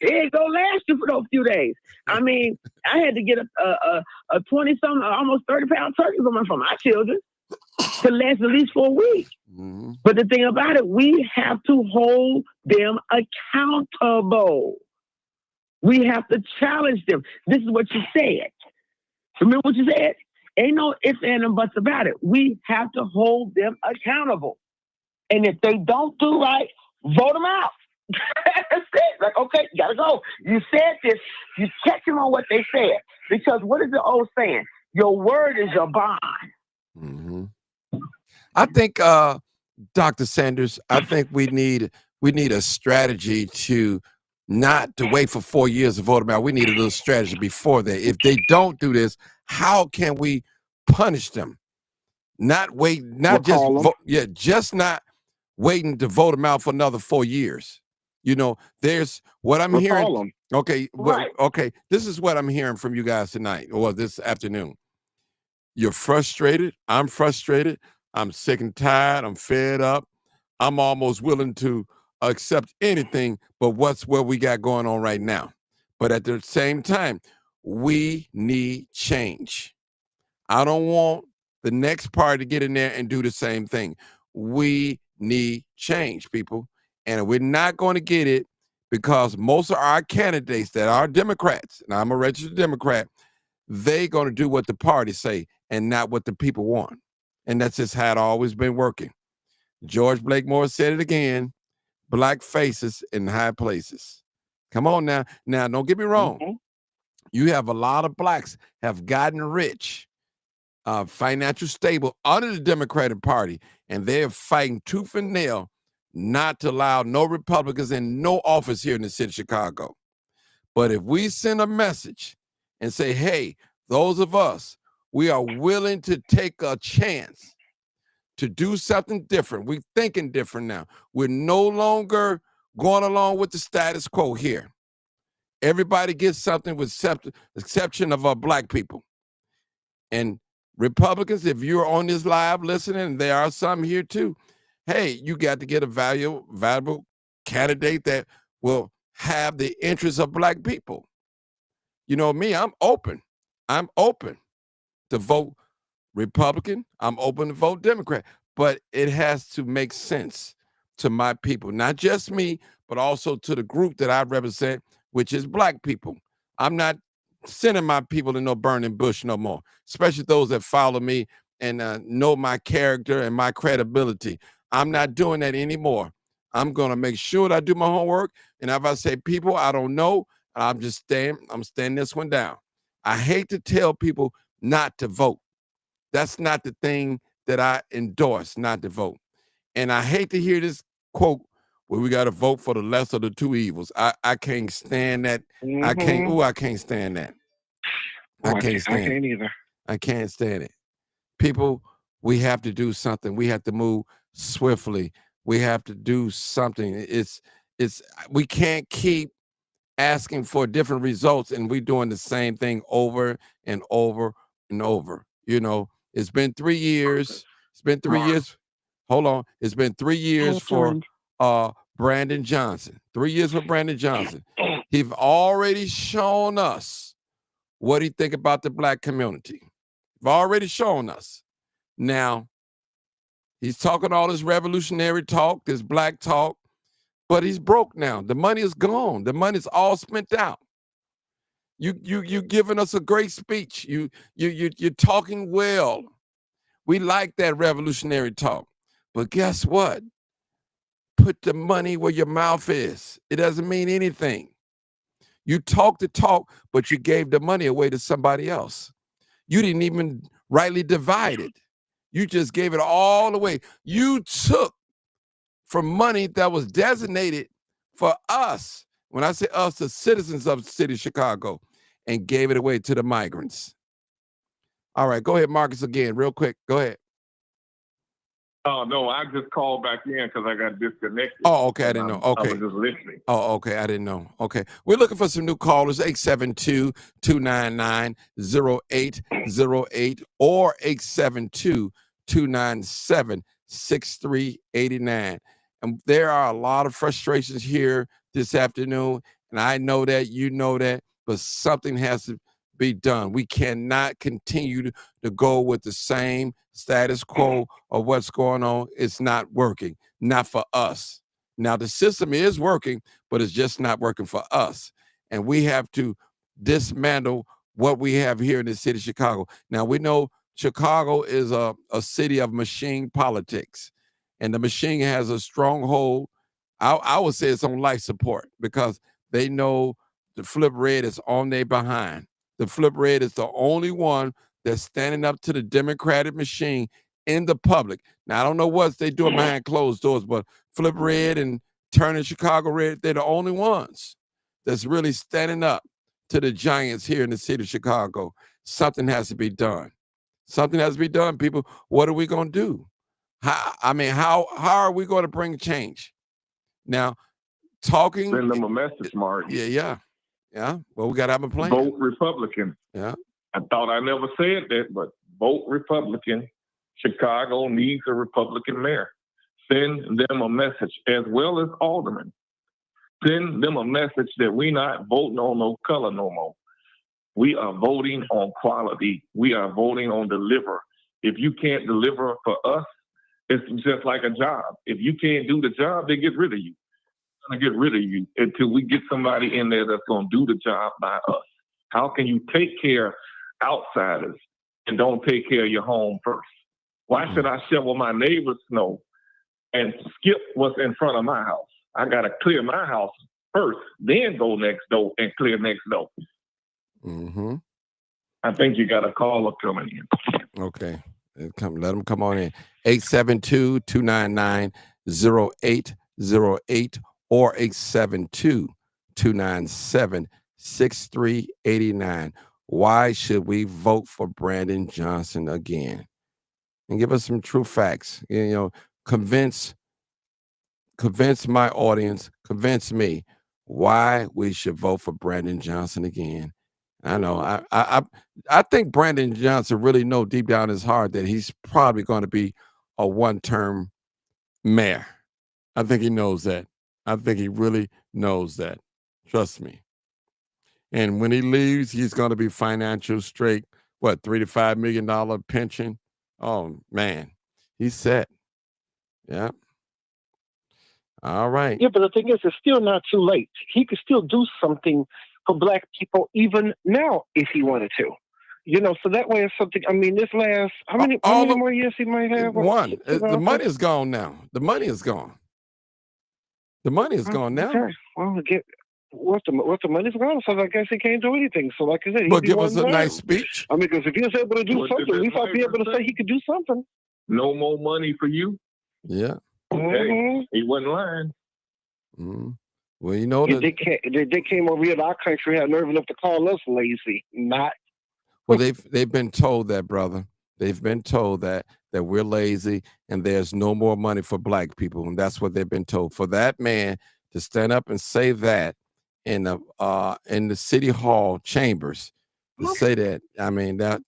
ain't gonna last you for those few days. I mean, I had to get a 20-something, almost 30-pound turkey for my children to last at least for a week. Mm-hmm. But the thing about it, we have to hold them accountable. We have to challenge them. This is what you said. Remember what you said? Ain't no ifs, ands, and buts about it. We have to hold them accountable. And if they don't do right, vote them out. That's it. Like, okay, you gotta go. You said this. You check them on what they said. Because what is the old saying? Your word is your bond. Mm-hmm. I think, Dr. Sanders, I think we need a strategy to not to wait for 4 years to vote them out. We need a little strategy before that. If they don't do this, how can we punish them? Not wait, not just vote, just not waiting to vote them out for another 4 years. There's what I'm hearing. Okay, okay. This is what I'm hearing from you guys tonight or this afternoon. You're frustrated. I'm frustrated. I'm sick and tired. I'm fed up. I'm almost willing to accept anything but what we got going on right now. But at the same time, we need change. I don't want the next party to get in there and do the same thing. We need change, people. And we're not going to get it because most of our candidates that are Democrats, and I'm a registered Democrat, they're going to do what the party say and not what the people want. And that's just how it always been working. George Blakemore said it again, black faces in high places. Come on now. Now, don't get me wrong. Mm-hmm. You have a lot of blacks have gotten rich, financial stable under the Democratic Party, and they're fighting tooth and nail not to allow no Republicans in no office here in the city of Chicago. But if we send a message and say, hey, those of us, we are willing to take a chance to do something different. We're thinking different now. We're no longer going along with the status quo here. Everybody gets something with exception of our black people. And Republicans, if you're on this live listening, and there are some here too, hey, you got to get a valuable candidate that will have the interests of black people. You know me, I'm open. I'm open to vote Republican. I'm open to vote Democrat. But it has to make sense to my people, not just me, but also to the group that I represent, which is black people. I'm not sending my people to no burning bush no more, especially those that follow me and know my character and my credibility. I'm not doing that anymore. I'm going to make sure that I do my homework. And if I say, people, I don't know, I'm standing this one down. I hate to tell people not to vote. That's not the thing that I endorse, not to vote. And I hate to hear this quote where we got to vote for the lesser of the two evils. I can't stand that. Mm-hmm. I can't stand that. I can't stand it. I can't either. I can't stand it. People, we have to do something. We have to move swiftly. We have to do something. We can't keep asking for different results and we doing the same thing over and over and over. You know, it's been 3 years. It's been 3 years. Hold on. It's been 3 years for Brandon Johnson. 3 years for Brandon Johnson. He's already shown us what he think about the black community. He's already shown us. Now, he's talking all this revolutionary talk, this black talk, but he's broke now. The money is gone. The money's all spent out. You giving us a great speech. You're talking well. We like that revolutionary talk. But guess what? Put the money where your mouth is. It doesn't mean anything. You talk the talk, but you gave the money away to somebody else. You didn't even rightly divide it. You just gave it all away. You took from money that was designated for us, when I say us, the citizens of the city of Chicago, and gave it away to the migrants. All right, go ahead, Marcus, again, real quick. Go ahead. Oh, no, I just called back in because I got disconnected. Oh, okay, I didn't know. Okay. I was just listening. Oh, okay, I didn't know. Okay. We're looking for some new callers, 872-299-0808 or 872-297-6389. And there are a lot of frustrations here this afternoon, and I know that, you know that, but something has to be done. We cannot continue to go with the same status quo of what's going on. It's not working, not for us. Now, the system is working, but it's just not working for us. And we have to dismantle what we have here in the city of Chicago. Now, we know Chicago is a city of machine politics, and the machine has a stronghold. I would say it's on life support because they know the flip red is on their behind. The flip red is the only one that's standing up to the Democratic machine in the public. Now, I don't know what they doing behind closed doors, but flip red and turning Chicago red, they're the only ones that's really standing up to the giants here in the city of Chicago. Something has to be done. Something has to be done, people. What are we going to do? How are we going to bring change? Now, talking. Send them a message, Mark. Yeah. Well, we got to have a plan. Vote Republican. Yeah. I thought I never said that, but vote Republican. Chicago needs a Republican mayor. Send them a message, as well as aldermen. Send them a message that we not voting on no color no more. We are voting on quality. We are voting on deliver. If you can't deliver for us, it's just like a job. If you can't do the job, they get rid of you. They're gonna get rid of you until we get somebody in there that's gonna do the job by us. How can you take care of outsiders and don't take care of your home first? Why should I shovel my neighbor's snow and skip what's in front of my house? I gotta clear my house first, then go next door and clear next door. Mm-hmm. I think you got a caller coming in. Okay. Let them come on in. 872-299-0808. 08 or 872-297-6389. Why should we vote for Brandon Johnson again? And give us some true facts. Convince my audience, convince me why we should vote for Brandon Johnson again. I know. I think Brandon Johnson really knows deep down in his heart that he's probably going to be a one-term mayor. I think he knows that. I think he really knows that. Trust me. And when he leaves, he's going to be financial straight. What, $3 to $5 million pension? Oh man, he's set. Yeah. All right. Yeah, but the thing is, it's still not too late. He could still do something for Black people even now if he wanted to. So that way it's something. I mean, this last how many more years he might have? One. The money is gone now. The money is gone. The money is gone now. Okay. Well, what the money's gone, so I guess he can't do anything. So, like I said, but give us a nice speech. I mean, because if he was able to do something, at least I'd be able to say he could do something. No more money for you. Yeah. Okay. He wasn't lying. Mm-hmm. Well, they came over here to our country, had nerve enough to call us lazy. Not. Well, they've been told that, brother. They've been told that we're lazy and there's no more money for Black people, and that's what they've been told. For that man to stand up and say that in the city hall chambers, to say that, I mean that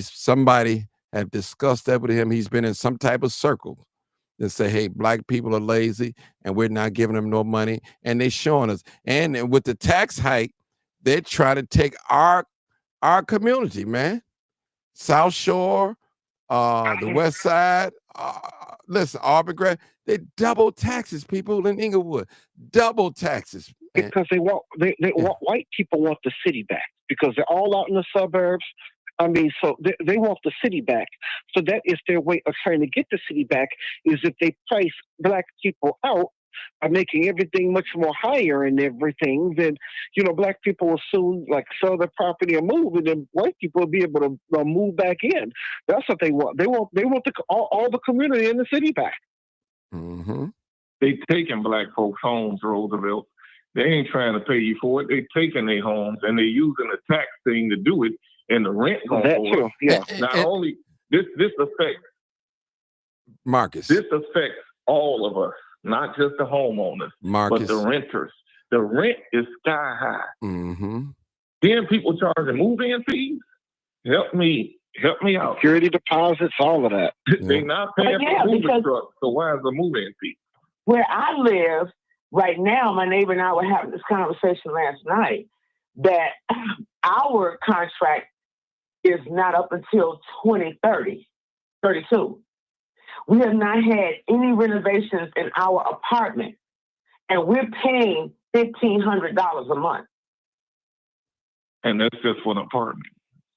somebody have discussed that with him. He's been in some type of circle that say, hey, Black people are lazy and we're not giving them no money, and they showing us. And with the tax hike, they're trying to take our community, man. South Shore, the West Side, listen, Auburn, they double taxes, people in Inglewood, double taxes. Man. Because they want white people want the city back because they're all out in the suburbs. I mean, so they want the city back. So that is their way of trying to get the city back, is if they price Black people out by making everything much more higher and everything, then, Black people will soon sell their property and move, and then white people will be able to move back in. That's what they want. They want all the community in the city back. Mm-hmm. They taking Black folks' homes, Roosevelt. They ain't trying to pay you for it. They taking their homes and they using the tax thing to do it, and the rent going that too. Yeah. Not only this affects Marcus. This affects all of us. Not just the homeowners, Marcus, but the renters. The rent is sky high. Mm-hmm. Then people charging move-in fees. Help me out. Security deposits, all of that. They're not paying for moving trucks, so why is the move-in fee? Where I live right now, my neighbor and I were having this conversation last night that our contract is not up until 2032. We have not had any renovations in our apartment, and we're paying $1,500 a month. And that's just for an apartment.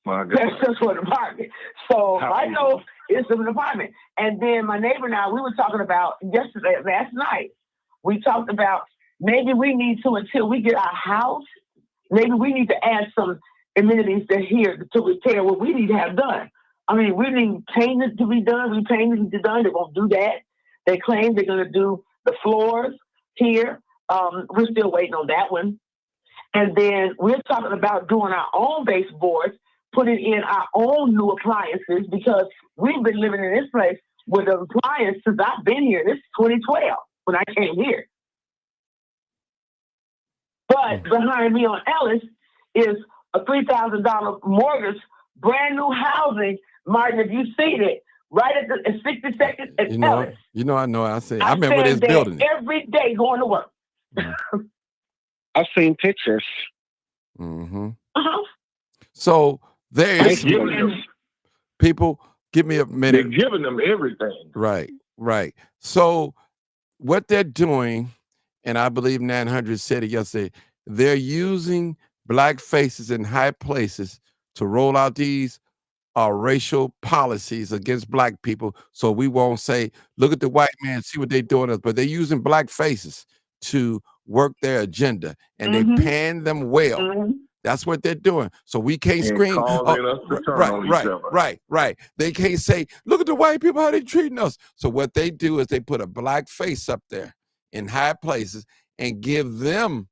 That's just for an apartment. So I know it's an apartment. And then my neighbor and I, we were talking about last night, we talked about maybe we need to, until we get our house, maybe we need to add some amenities here to repair what we need to have done. I mean, we need painting to be done. Repainting to be done. They won't do that. They claim they're going to do the floors here. We're still waiting on that one. And then we're talking about doing our own baseboards, putting in our own new appliances, because we've been living in this place with an appliance since I've been here. This is 2012 when I came here. But behind me on Ellis is a $3,000 mortgage, brand new housing. Martin, if you've seen it, right at the 62nd and Ellis. I know. I remember this building every day going to work. I've seen pictures. Mm-hmm. Uh-huh. So there is people. Give me a minute. They're giving them everything. Right. So what they're doing, and I believe 900 said it yesterday, they're using Black faces in high places to roll out these racial policies against Black people, so we won't say, look at the white man, see what they're doing us. But they're using Black faces to work their agenda, and they pan them well That's what they're doing. So we can't And scream. causing us to turn on each other. Right. They can't say, look at the white people, how they treating us. So what they do is they put a black face up there in high places and give them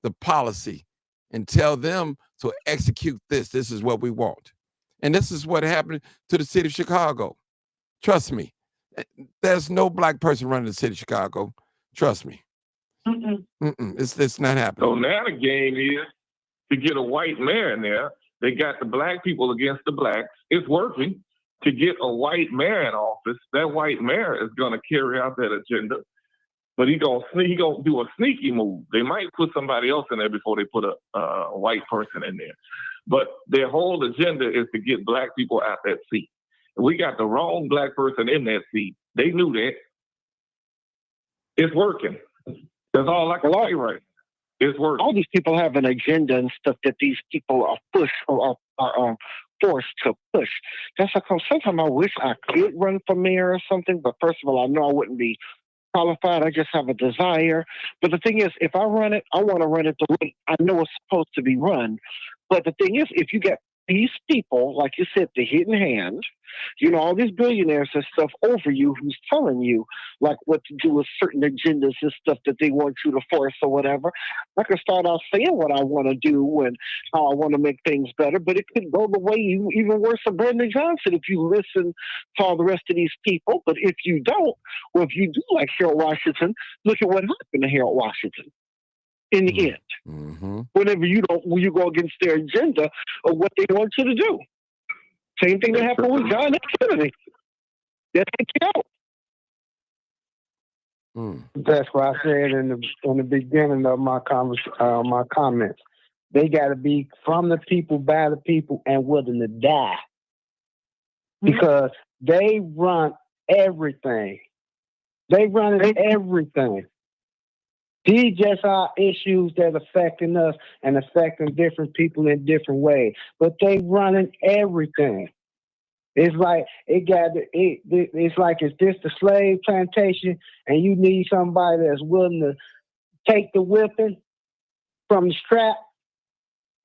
the policy and tell them to execute this. This is what we want. And this is what happened to the city of Chicago. Trust me. There's no black person running the city of Chicago. Trust me. It's not happening. So now the game is to get a white mayor in there. They got the black people against the blacks. It's working. To get a white mayor in office, that white mayor is going to carry out that agenda. But he gonna do a sneaky move. They might put somebody else in there before they put a white person in there. But their whole agenda is to get black people out that seat. We got the wrong black person in that seat. They knew that. It's working. That's all I can say right now. It's working. All these people have an agenda and stuff that these people are pushed or are forced to push. That's like sometimes I wish I could run for mayor or something, but first of all, I know I wouldn't be qualified. I just have a desire. But the thing is, if I run it, I want to run it the way I know it's supposed to be run. But the thing is, if you get these people, like you said, the hidden hand, all these billionaires and stuff over you who's telling you like what to do with certain agendas and stuff that they want you to force or whatever. I can start out saying what I want to do and how I want to make things better, but it could go the way even worse than Brandon Johnson if you listen to all the rest of these people. But if you don't, or if you do like Harold Washington, look at what happened to Harold Washington. In the end, whenever you go against their agenda of what they want you to do. Same thing that happened with John F. Kennedy. That didn't count. That's what I said in the beginning of my comments. They got to be from the people, by the people, and willing to die because they run everything. They run everything. These just are issues that affecting us and affecting different people in different ways. But they running everything. It's like it's like it's this the slave plantation, and you need somebody that's willing to take the whipping from the strap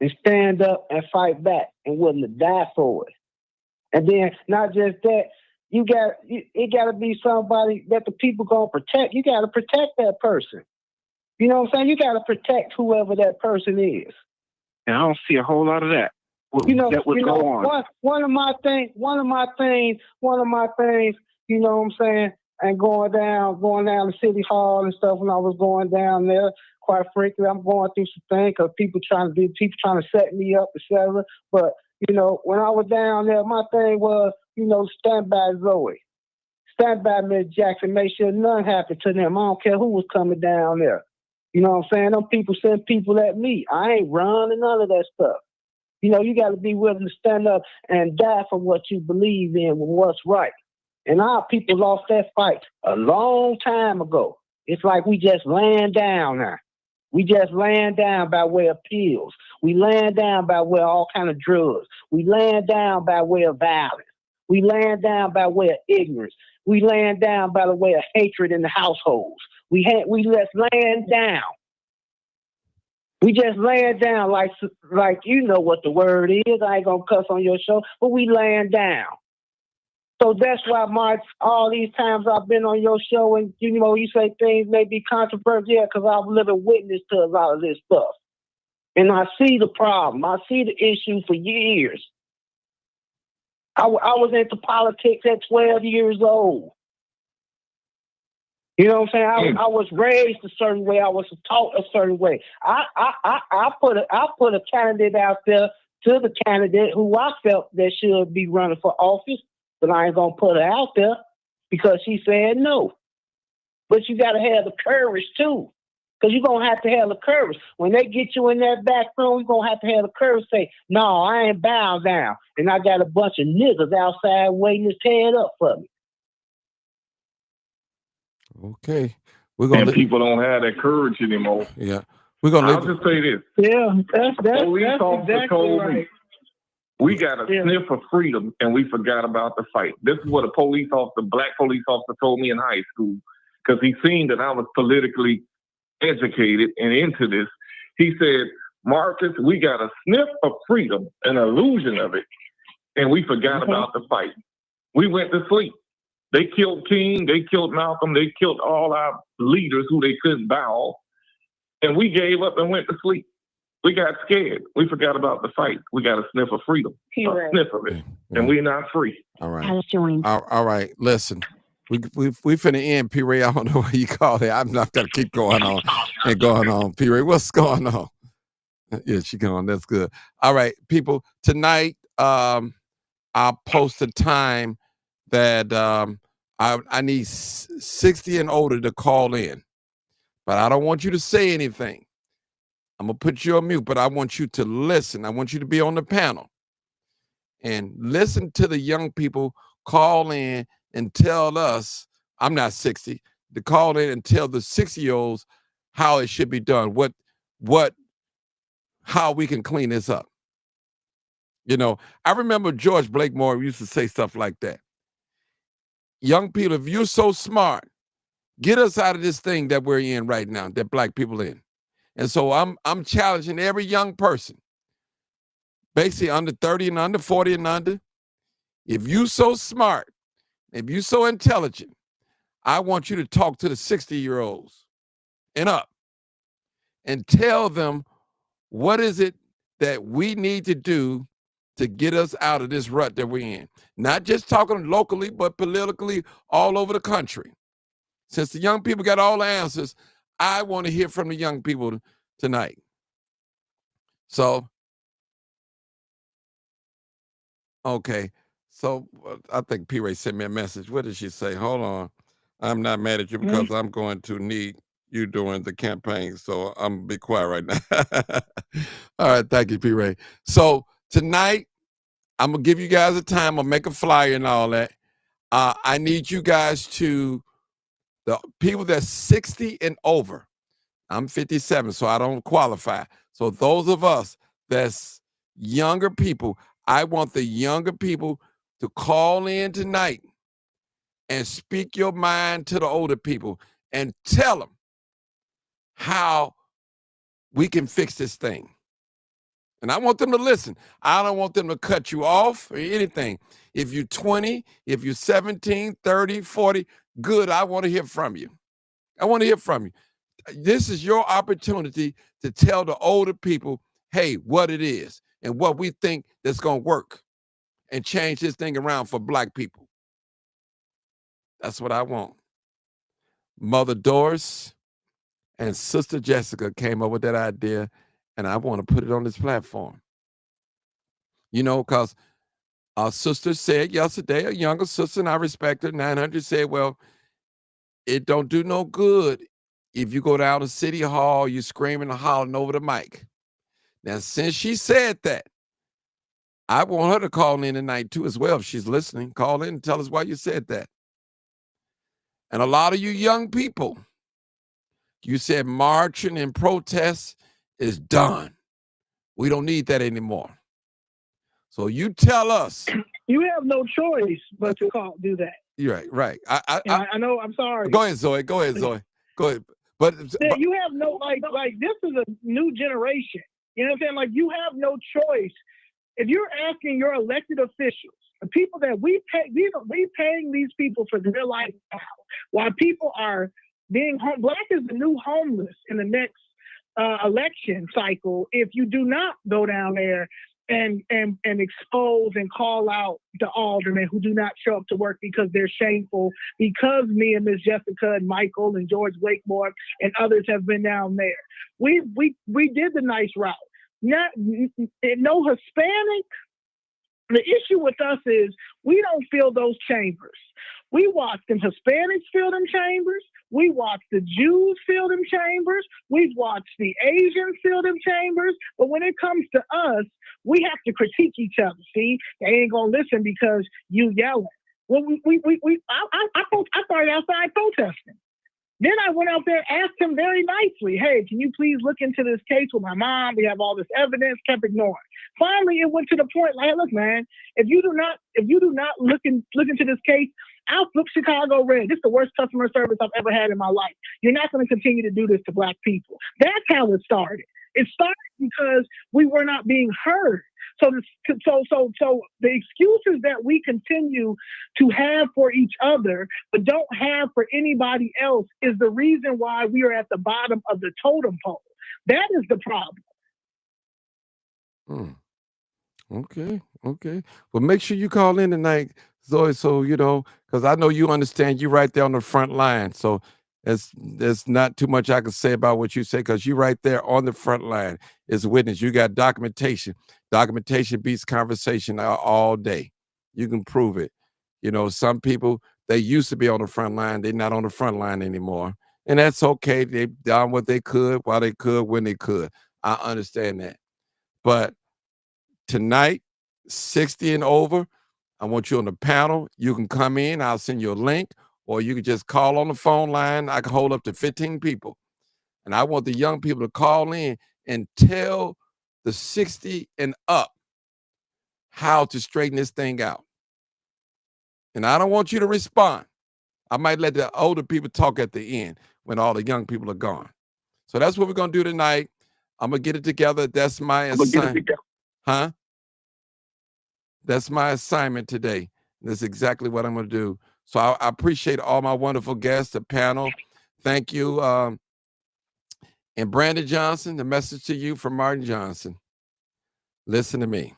and stand up and fight back and willing to die for it. And then not just that, it got to be somebody that the people gonna protect. You got to protect that person. You know what I'm saying? You got to protect whoever that person is. And I don't see a whole lot of that. That would go on. One of my things, you know what I'm saying? And going down to City Hall and stuff when I was going down there, quite frankly, I'm going through some things because people trying to set me up, etc. But, when I was down there, my thing was, stand by Zoe. Stand by Miss Jackson. Make sure nothing happened to them. I don't care who was coming down there. You know what I'm saying? Them people send people at me. I ain't running none of that stuff. You got to be willing to stand up and die for what you believe in, what's right. And our people lost that fight a long time ago. It's like we just laying down now. We just laying down by way of pills. We laying down by way of all kind of drugs. We laying down by way of violence. We laying down by way of ignorance. We laying down by the way of hatred in the households. We just laying down. We just laying down like you know what the word is. I ain't gonna cuss on your show, but we laying down. So that's why all these times I've been on your show and you say things may be controversial because I've living witness to a lot of this stuff. And I see the problem. I see the issue for years. I was into politics at 12 years old. You know what I'm saying? I was raised a certain way. I was taught a certain way. I put a candidate out there to the candidate who I felt that should be running for office, but I ain't gonna put her out there because she said no. But you gotta have the courage too, because you're gonna have to have the courage. When they get you in that back room, you're gonna have to have the courage to say, no, I ain't bowing down. And I got a bunch of niggas outside waiting to tear it up for me. Okay. People don't have that courage anymore. Yeah. I'll just say this. Yeah, that's police officer exactly told right. me we got a sniff of freedom and we forgot about the fight. This is what a black police officer told me in high school because he seen that I was politically educated and into this. He said, Marcus, we got a sniff of freedom, an illusion of it, and we forgot about the fight. We went to sleep. They killed King, they killed Malcolm, they killed all our leaders who they couldn't bow, and we gave up and went to sleep. We got scared. We forgot about the fight. We got a sniff of freedom, a sniff of it, and we're not free. All right. All right. Listen, we finna end, P. Ray. I don't know what you call it. I'm not gonna keep going on and going on. P. Ray, what's going on? Yeah, she gone. That's good. All right, people. Tonight, I'll post a time that I need 60 and older to call in, but I don't want you to say anything. I'm going to put you on mute, but I want you to listen. I want you to be on the panel and listen to the young people call in and tell us, I'm not 60, to call in and tell the 60-year-olds how it should be done, how we can clean this up. You know, I remember George Blakemore used to say stuff like that. Young people, if you're so smart, get us out of this thing that we're in right now, that black people in. And so I'm challenging every young person, basically under 30 and under, 40 and under. If you so smart, if you so intelligent, I want you to talk to the 60-year-olds and up and tell them what is it that we need to do to get us out of this rut that we're in. Not just talking locally, but politically all over the country. Since the young people got all the answers, I want to hear from the young people tonight. So, okay. So I think P. Ray sent me a message. What did she say? Hold on. I'm not mad at you because I'm going to need you during the campaign. So I'm gonna be quiet right now. All right. Thank you, P. Ray. So tonight, I'm going to give you guys a time. I'll make a flyer and all that. I need you guys to, the people that's 60 and over. I'm 57, so I don't qualify. So those of us that's younger people, I want the younger people to call in tonight and speak your mind to the older people and tell them how we can fix this thing. And I want them to listen. I don't want them to cut you off or anything. If you're 20, if you're 17, 30, 40, good, I want to hear from you. I want to hear from you. This is your opportunity to tell the older people, hey, what it is and what we think that's going to work and change this thing around for black people. That's what I want. Mother Doris and Sister Jessica came up with that idea, and I want to put it on this platform. You know, because our sister said yesterday, a younger sister, and I respect her, 900, said, well, it don't do no good if you go down to City Hall, you're screaming and hollering over the mic. Now, since she said that, I want her to call in tonight too as well. If she's listening, call in and tell us why you said that. And a lot of you young people, you said marching and protest is done. We don't need that anymore. So you tell us. You have no choice but to do that. You're right, right. I know. I'm sorry. Go ahead, Zoe. Go ahead, Zoe. Go ahead. But you have no like this is a new generation. You know what I'm saying? Like you have no choice. If you're asking your elected officials, the people that we pay, we paying these people for their lifestyle, while people are being home. Black is the new homeless in the next election cycle. If you do not go down there and expose and call out the aldermen who do not show up to work because they're shameful, because me and Miss Jessica and Michael and George Blakemore and others have been down there. We did the nice route. No Hispanic. The issue with us is we don't fill those chambers. We watch them Hispanics fill them chambers. We watch the Jews fill them chambers. We've watched the Asians fill them chambers. But when it comes to us, we have to critique each other. See, they ain't gonna listen because you yelling. Well, I started outside protesting. Then I went out there, asked him very nicely, hey, can you please look into this case with my mom? We have all this evidence, kept ignoring. Finally, it went to the point like, hey, look, man, if you do not look into this case, I'll flip Chicago red. This is the worst customer service I've ever had in my life. You're not going to continue to do this to Black people. That's how it started. It started because we were not being heard. So the excuses that we continue to have for each other, but don't have for anybody else, is the reason why we are at the bottom of the totem pole. That is the problem. Okay. Well, make sure you call in tonight, Zoe, so because I know you understand. You right there on the front line, so there's not too much I can say about what you say, because you right there on the front line as a witness. You got documentation. Documentation beats conversation all day. You can prove it. Some people, they used to be on the front line. They're not on the front line anymore, and that's okay. They done what they could while they could when they could. I understand that, but tonight, 60 and over, I want you on the panel. You can come in. I'll send you a link, or you can just call on the phone line. I can hold up to 15 people. And I want the young people to call in and tell the 60 and up how to straighten this thing out. And I don't want you to respond. I might let the older people talk at the end when all the young people are gone. So that's what we're going to do tonight. I'm going to get it together. That's my assignment. Huh? That's my assignment today. That's exactly what I'm going to do. So I appreciate all my wonderful guests, the panel. Thank you. And Brandon Johnson, the message to you from Martin Johnson. Listen to me.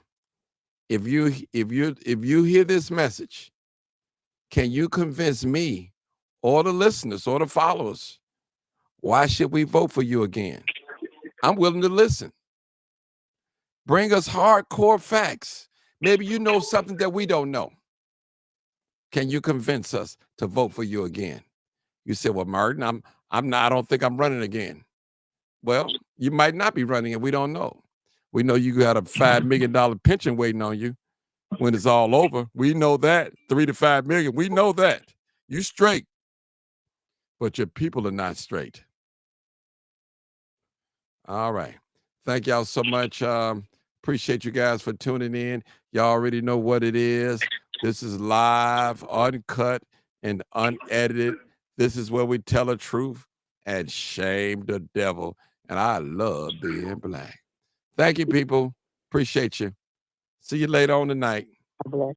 If you hear this message, can you convince me or the listeners or the followers, why should we vote for you again? I'm willing to listen. Bring us hardcore facts. Maybe you know something that we don't know. Can you convince us to vote for you again? You say, well, Martin, I don't think I'm running again. Well, you might not be running, and we don't know. We know you got a $5 million pension waiting on you when it's all over. We know that. 3 to 5 million. We know that. You straight. But your people are not straight. All right. Thank y'all so much. Appreciate you guys for tuning in. Y'all already know what it is. This is live, uncut, and unedited. This is where we tell the truth and shame the devil. And I love being Black. Thank you, people. Appreciate you. See you later on tonight. God bless.